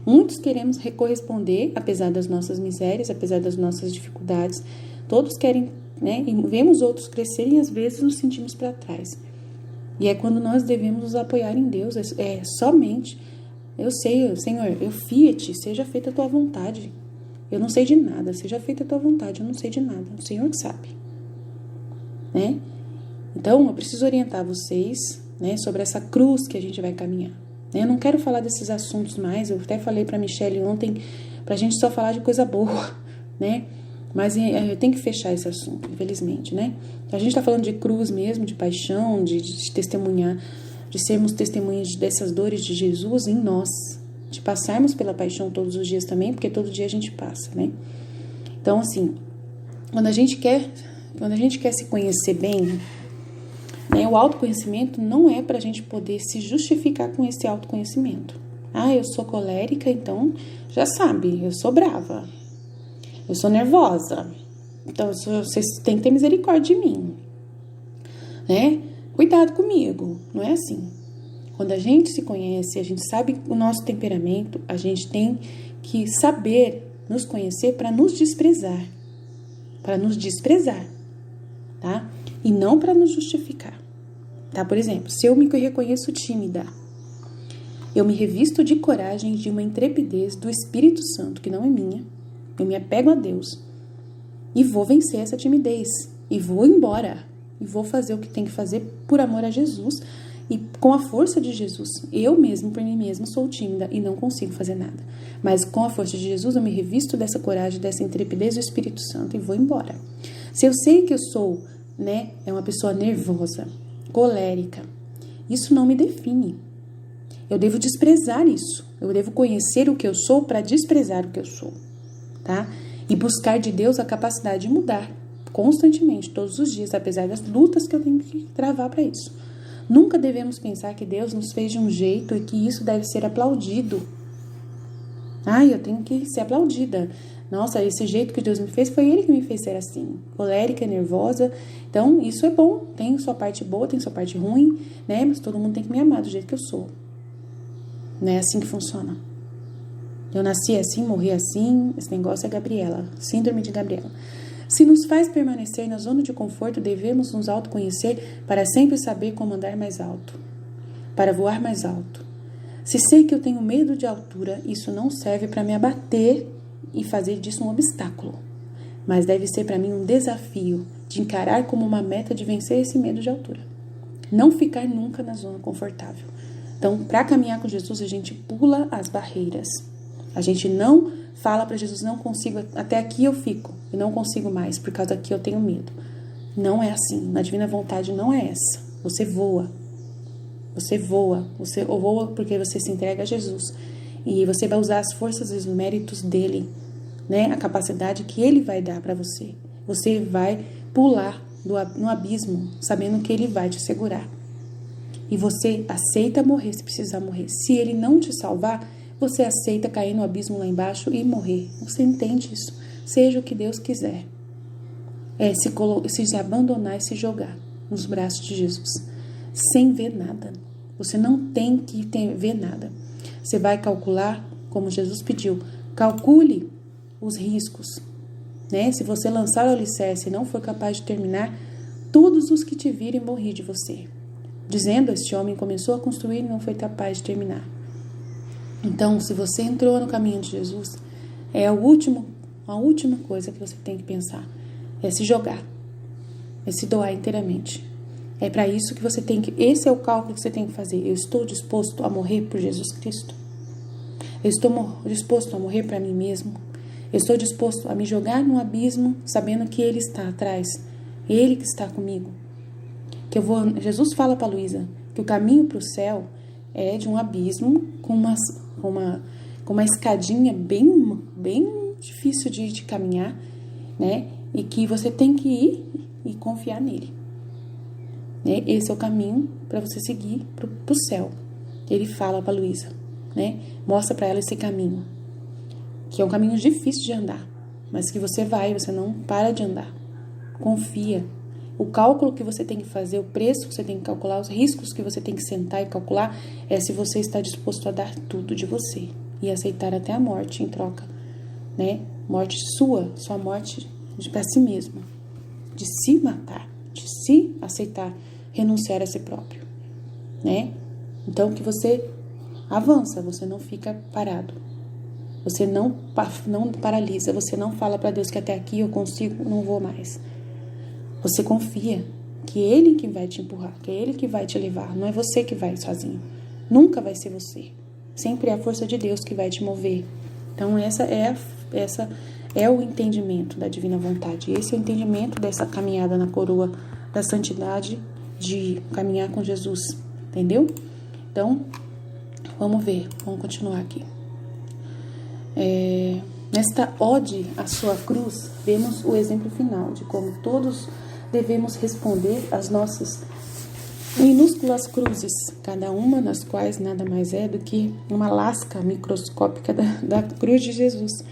Muitos queremos corresponder, apesar das nossas misérias, apesar das nossas dificuldades. Todos querem, né? E vemos outros crescerem e às vezes nos sentimos para trás. E é quando nós devemos nos apoiar em Deus. É somente, eu sei, Senhor, eu fia-te, seja feita a tua vontade. Eu não sei de nada, seja feita a tua vontade, eu não sei de nada. O Senhor que sabe, né? Então, eu preciso orientar vocês, né, sobre essa cruz que a gente vai caminhar. Eu não quero falar desses assuntos mais, eu até falei para a Michelle ontem, para a gente só falar de coisa boa, né? Mas eu tenho que fechar esse assunto, infelizmente, né? A gente está falando de cruz mesmo, de paixão, de testemunhar, de sermos testemunhas dessas dores de Jesus em nós, de passarmos pela paixão todos os dias também, porque todo dia a gente passa, né? Então, assim, quando a gente quer se conhecer bem, né, o autoconhecimento não é para a gente poder se justificar com esse autoconhecimento. Ah, eu sou colérica, então já sabe, eu sou brava, eu sou nervosa, então vocês têm que ter misericórdia de mim, né? Cuidado comigo, não é assim. Quando a gente se conhece, a gente sabe o nosso temperamento, a gente tem que saber nos conhecer para nos desprezar, tá? E não para nos justificar, tá? Por exemplo, se eu me reconheço tímida, eu me revisto de coragem, de uma intrepidez do Espírito Santo, que não é minha, eu me apego a Deus e vou vencer essa timidez, e vou embora, e vou fazer o que tem que fazer por amor a Jesus e com a força de Jesus. Eu mesmo, por mim mesma, sou tímida e não consigo fazer nada, mas com a força de Jesus eu me revisto dessa coragem, dessa intrepidez do Espírito Santo e vou embora. Se eu sei que eu sou, né, é uma pessoa nervosa, colérica, isso não me define. Eu devo desprezar isso. Eu devo conhecer o que eu sou para desprezar o que eu sou, tá? E buscar de Deus a capacidade de mudar constantemente, todos os dias, apesar das lutas que eu tenho que travar para isso. Nunca devemos pensar que Deus nos fez de um jeito e que isso deve ser aplaudido. Eu tenho que ser aplaudida. Nossa, esse jeito que Deus me fez, foi Ele que me fez ser assim. Colérica, nervosa. Então, isso é bom. Tem sua parte boa, tem sua parte ruim, né? Mas todo mundo tem que me amar do jeito que eu sou. Não é assim que funciona. Eu nasci assim, morri assim. Esse negócio é Gabriela. Síndrome de Gabriela. Se nos faz permanecer na zona de conforto, devemos nos autoconhecer para sempre saber como andar mais alto. Para voar mais alto. Se sei que eu tenho medo de altura, isso não serve para me abater e fazer disso um obstáculo, mas deve ser para mim um desafio de encarar como uma meta de vencer esse medo de altura. Não ficar nunca na zona confortável. Então, para caminhar com Jesus, a gente pula as barreiras. A gente não fala para Jesus, não consigo, até aqui eu fico, eu não consigo mais, por causa daqui eu tenho medo. Não é assim, na divina vontade não é essa. Você voa, você voa porque você se entrega a Jesus. E você vai usar as forças e os méritos dele, né? A capacidade que ele vai dar para você. Você vai pular no abismo, sabendo que ele vai te segurar. E você aceita morrer se precisar morrer. Se ele não te salvar, você aceita cair no abismo lá embaixo e morrer. Você entende isso? Seja o que Deus quiser. É se abandonar e se jogar nos braços de Jesus. Sem ver nada. Você não tem que ver nada. Você vai calcular, como Jesus pediu. Calcule os riscos. Né? Se você lançar o alicerce e não for capaz de terminar, todos os que te virem vão rir de você. Dizendo, este homem começou a construir e não foi capaz de terminar. Então, se você entrou no caminho de Jesus, é a última coisa que você tem que pensar. É se jogar. É se doar inteiramente. É para isso que você tem que... Esse é o cálculo que você tem que fazer. Eu estou disposto a morrer por Jesus Cristo? Eu estou disposto a morrer para mim mesmo? Eu estou disposto a me jogar no abismo, sabendo que Ele está atrás? Ele que está comigo? Jesus fala para Luísa que o caminho para o céu é de um abismo com uma escadinha bem difícil de caminhar, né? E que você tem que ir e confiar nele. Né? Esse é o caminho para você seguir para o céu. Ele fala para Luísa, né? Mostra para ela esse caminho, que é um caminho difícil de andar, mas que você não para de andar. Confia. O cálculo que você tem que fazer, o preço que você tem que calcular, os riscos que você tem que sentar e calcular, é se você está disposto a dar tudo de você e aceitar até a morte em troca, né? Morte sua morte para si mesmo, de se matar, de se aceitar, renunciar a si próprio, né? Então que você avança, você não fica parado, você não paralisa, você não fala para Deus que até aqui eu consigo, não vou mais. Você confia que é Ele que vai te empurrar, que é Ele que vai te levar, não é você que vai sozinho. Nunca vai ser você. Sempre é a força de Deus que vai te mover. Então essa é o entendimento da divina vontade. Esse é o entendimento dessa caminhada na coroa da santidade, de caminhar com Jesus. Entendeu? Então, vamos continuar aqui. Nesta ode à sua cruz, vemos o exemplo final de como todos devemos responder às nossas minúsculas cruzes, cada uma das quais nada mais é do que uma lasca microscópica da cruz de Jesus.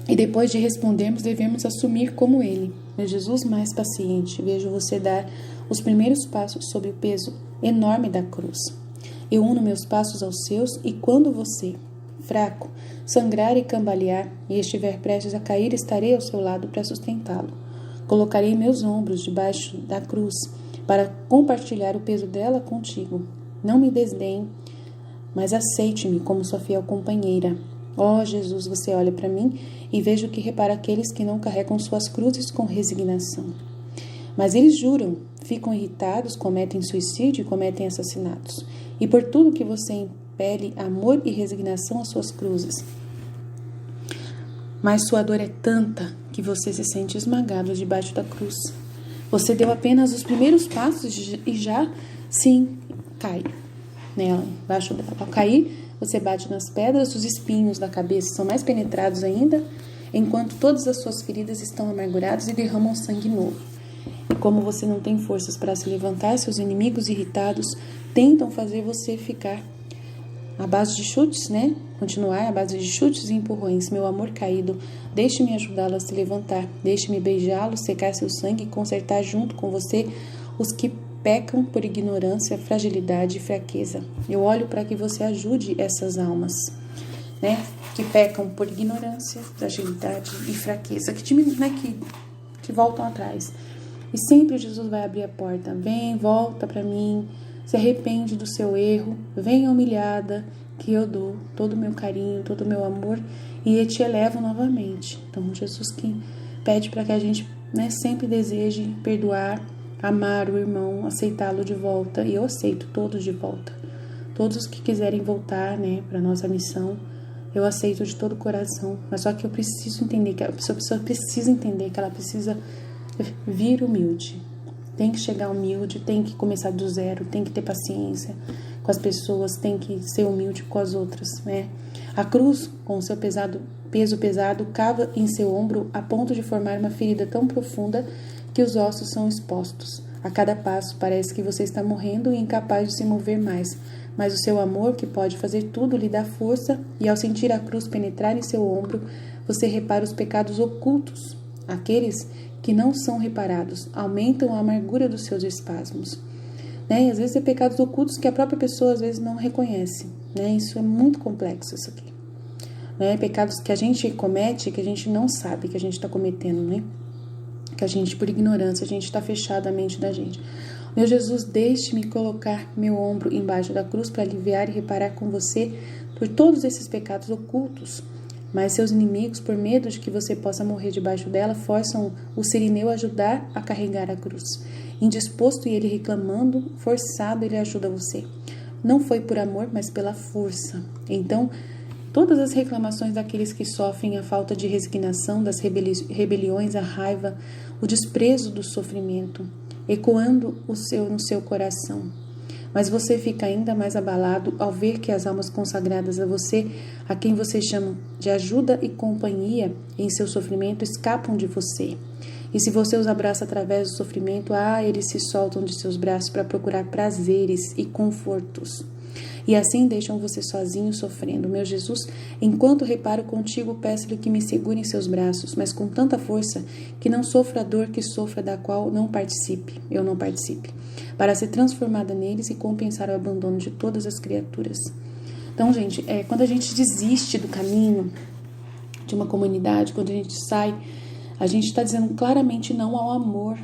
E depois de respondermos, devemos assumir como Ele. É Jesus mais paciente. Vejo você dar os primeiros passos sob o peso enorme da cruz. Eu uno meus passos aos seus e quando você, fraco, sangrar e cambalear e estiver prestes a cair, estarei ao seu lado para sustentá-lo. Colocarei meus ombros debaixo da cruz para compartilhar o peso dela contigo. Não me desdenhe, mas aceite-me como sua fiel companheira. Ó Jesus, você olha para mim e vejo que repara aqueles que não carregam suas cruzes com resignação. Mas eles juram, ficam irritados, cometem suicídio e cometem assassinatos. E por tudo que você impele amor e resignação às suas cruzes. Mas sua dor é tanta que você se sente esmagado debaixo da cruz. Você deu apenas os primeiros passos e já, sim, cai nela, embaixo dela. Ao cair, você bate nas pedras, os espinhos da cabeça são mais penetrados ainda, enquanto todas as suas feridas estão amarguradas e derramam sangue novo. E como você não tem forças para se levantar, seus inimigos irritados tentam fazer você ficar à base de chutes, né? Continuar à base de chutes e empurrões. Meu amor caído, deixe-me ajudá-lo a se levantar. Deixe-me beijá-lo, secar seu sangue e consertar junto com você os que pecam por ignorância, fragilidade e fraqueza. Eu olho para que você ajude essas almas, né? Que pecam por ignorância, fragilidade e fraqueza, que voltam atrás. E sempre Jesus vai abrir a porta. Vem, volta para mim, se arrepende do seu erro, venha humilhada, que eu dou todo o meu carinho, todo o meu amor e te elevo novamente. Então, Jesus que pede para que a gente, né, sempre deseje perdoar, amar o irmão, aceitá-lo de volta. E eu aceito todos de volta. Todos os que quiserem voltar, né, para nossa missão, eu aceito de todo o coração. Mas só que eu preciso entender que a pessoa precisa entender que ela precisa vir humilde. Tem que chegar humilde, tem que começar do zero, tem que ter paciência com as pessoas, tem que ser humilde com as outras, né? A cruz, com o seu peso pesado, cava em seu ombro a ponto de formar uma ferida tão profunda que os ossos são expostos. A cada passo parece que você está morrendo e incapaz de se mover mais, mas o seu amor, que pode fazer tudo, lhe dá força, e ao sentir a cruz penetrar em seu ombro, você repara os pecados ocultos, aqueles que não são reparados, aumentam a amargura dos seus espasmos. Né? E às vezes é pecados ocultos que a própria pessoa às vezes não reconhece. Né? Isso é muito complexo, isso aqui. Né? Pecados que a gente comete, que a gente não sabe que a gente está cometendo, né? Que a gente, por ignorância, a gente está fechado a mente da gente. Meu Jesus, deixe-me colocar meu ombro embaixo da cruz para aliviar e reparar com você por todos esses pecados ocultos. Mas seus inimigos, por medo de que você possa morrer debaixo dela, forçam o sirineu a ajudar a carregar a cruz. Indisposto e ele reclamando, forçado, ele ajuda você. Não foi por amor, mas pela força. Então, todas as reclamações daqueles que sofrem a falta de resignação, das rebeliões, a raiva, o desprezo do sofrimento, ecoando no seu coração. Mas você fica ainda mais abalado ao ver que as almas consagradas a você, a quem você chama de ajuda e companhia em seu sofrimento, escapam de você. E se você os abraça através do sofrimento, eles se soltam de seus braços para procurar prazeres e confortos. E assim deixam você sozinho sofrendo. Meu Jesus, enquanto reparo contigo, peço-lhe que me segure em seus braços, mas com tanta força que não sofra a dor que sofra da qual eu não participe, para ser transformada neles e compensar o abandono de todas as criaturas. Então, gente, quando a gente desiste do caminho de uma comunidade, quando a gente sai, a gente está dizendo claramente não ao amor.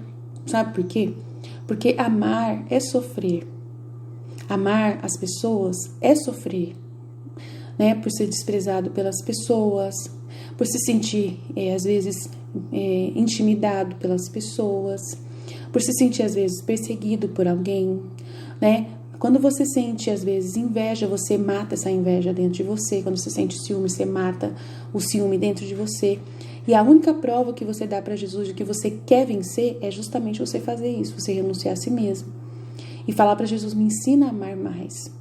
Sabe por quê? Porque amar é sofrer. Amar as pessoas é sofrer, né? Por ser desprezado pelas pessoas, por se sentir, às vezes, intimidado pelas pessoas, por se sentir, às vezes, perseguido por alguém, né? Quando você sente, às vezes, inveja, você mata essa inveja dentro de você. Quando você sente ciúme, você mata o ciúme dentro de você. E a única prova que você dá para Jesus de que você quer vencer é justamente você fazer isso, você renunciar a si mesmo. E falar para Jesus, me ensina a amar mais.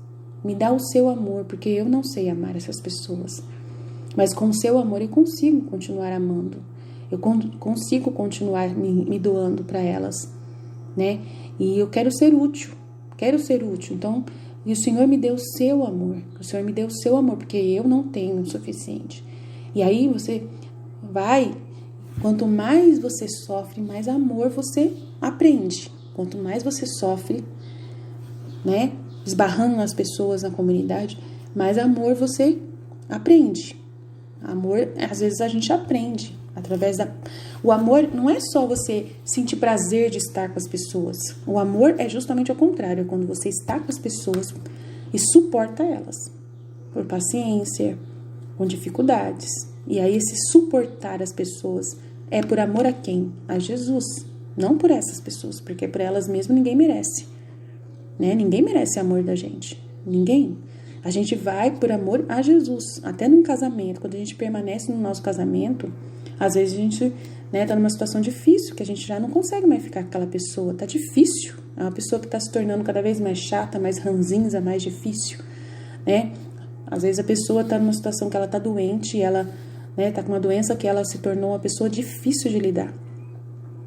Me dá o seu amor, porque eu não sei amar essas pessoas. Mas com o seu amor eu consigo continuar amando. Eu consigo continuar me doando para elas, né? E eu quero ser útil. Então, e o Senhor me deu o seu amor. O Senhor me deu o seu amor, porque eu não tenho o suficiente. E aí você vai, quanto mais você sofre, mais amor você aprende. Quanto mais você sofre, né, esbarrando nas pessoas na comunidade, mais amor você aprende. Amor, às vezes a gente aprende através o amor não é só você sentir prazer de estar com as pessoas. O amor é justamente ao contrário, é quando você está com as pessoas e suporta elas, por paciência, com dificuldades. E aí esse suportar as pessoas é por amor a quem? A Jesus, não por essas pessoas, porque por elas mesmas ninguém merece. Né? Ninguém merece amor da gente. Ninguém. A gente vai por amor a Jesus. Até num casamento, quando a gente permanece no nosso casamento, às vezes a gente tá numa situação difícil, que a gente já não consegue mais ficar com aquela pessoa. Tá difícil. É uma pessoa que tá se tornando cada vez mais chata, mais ranzinza, mais difícil. Né? Às vezes a pessoa tá numa situação que ela tá doente, e ela tá com uma doença que ela se tornou uma pessoa difícil de lidar.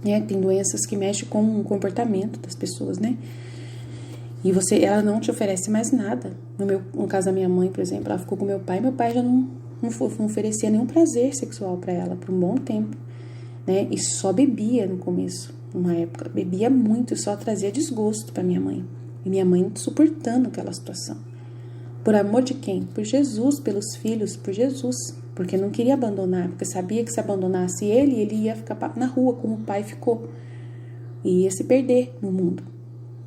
Né? Tem doenças que mexem com o comportamento das pessoas, né? E ela não te oferece mais nada. No caso da minha mãe, por exemplo, ela ficou com meu pai já não oferecia nenhum prazer sexual para ela por um bom tempo, né? E só bebia no começo, numa época. Bebia muito e só trazia desgosto para minha mãe. E minha mãe suportando aquela situação. Por amor de quem? Por Jesus, pelos filhos, por Jesus. Porque não queria abandonar, porque sabia que se abandonasse ele ia ficar na rua como o pai ficou. E ia se perder no mundo.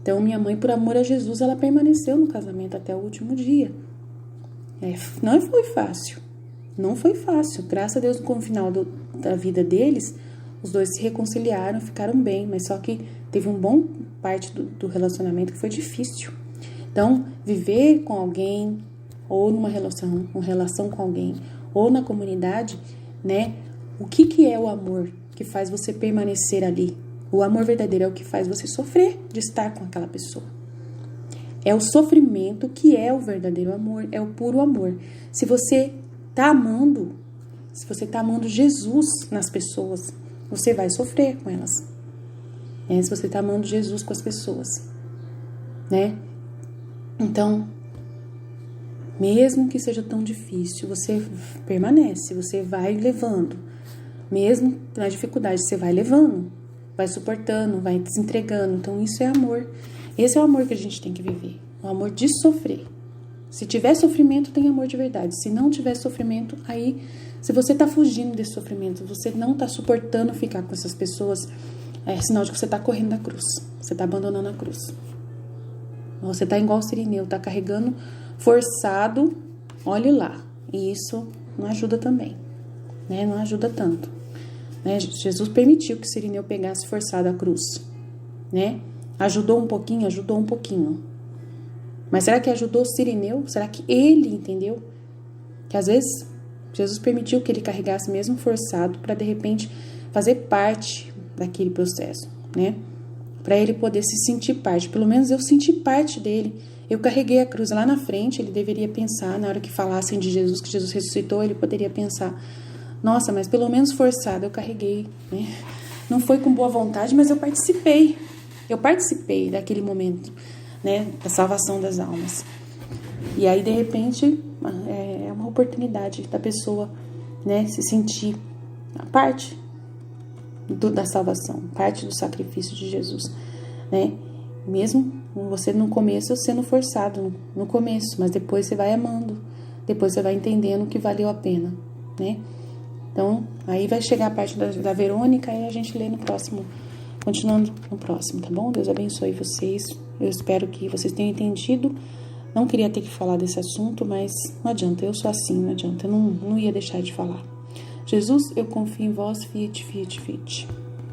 Então, minha mãe, por amor a Jesus, ela permaneceu no casamento até o último dia. Não foi fácil. Não foi fácil. Graças a Deus, no final da vida deles, os dois se reconciliaram, ficaram bem. Mas só que teve um bom parte do relacionamento que foi difícil. Então, viver com alguém, ou numa relação com alguém, ou na comunidade, né? O que é o amor que faz você permanecer ali? O amor verdadeiro é o que faz você sofrer de estar com aquela pessoa. É o sofrimento que é o verdadeiro amor, é o puro amor. Se você está amando Jesus nas pessoas, você vai sofrer com elas. Se você está amando Jesus com as pessoas, né? Então, mesmo que seja tão difícil, você permanece, você vai levando. Mesmo na dificuldade, você vai levando, vai suportando, vai se entregando. Então, isso é amor. Esse é o amor que a gente tem que viver. O amor de sofrer. Se tiver sofrimento, tem amor de verdade. Se não tiver sofrimento, aí, se você está fugindo desse sofrimento, você não está suportando ficar com essas pessoas, é sinal de que você está correndo da cruz. Você está abandonando a cruz. Você está igual o Cirineu, está carregando forçado, olhe lá. E isso não ajuda também, né? Não ajuda tanto, né? Jesus permitiu que Cirineu pegasse forçado a cruz, né? Ajudou um pouquinho, ajudou um pouquinho. Mas será que ajudou Cirineu? Será que ele entendeu? Que às vezes Jesus permitiu que ele carregasse mesmo forçado para de repente fazer parte daquele processo, né? Para ele poder se sentir parte. Pelo menos eu senti parte dele. Eu carreguei a cruz lá na frente. Ele deveria pensar, na hora que falassem de Jesus, que Jesus ressuscitou, ele poderia pensar: nossa, mas pelo menos forçado eu carreguei, né? Não foi com boa vontade, mas eu participei. Eu participei daquele momento, né? Da salvação das almas. E aí, de repente, é uma oportunidade da pessoa, né? Se sentir parte da salvação, parte do sacrifício de Jesus, né? Mesmo você no começo sendo forçado, no começo, mas depois você vai amando, depois você vai entendendo que valeu a pena, né? Então, aí vai chegar a parte da Verônica e a gente lê no próximo, continuando no próximo, tá bom? Deus abençoe vocês, eu espero que vocês tenham entendido. Não queria ter que falar desse assunto, mas não adianta, eu sou assim, não adianta, eu não ia deixar de falar. Jesus, eu confio em vós, fiat, fiat, fiat.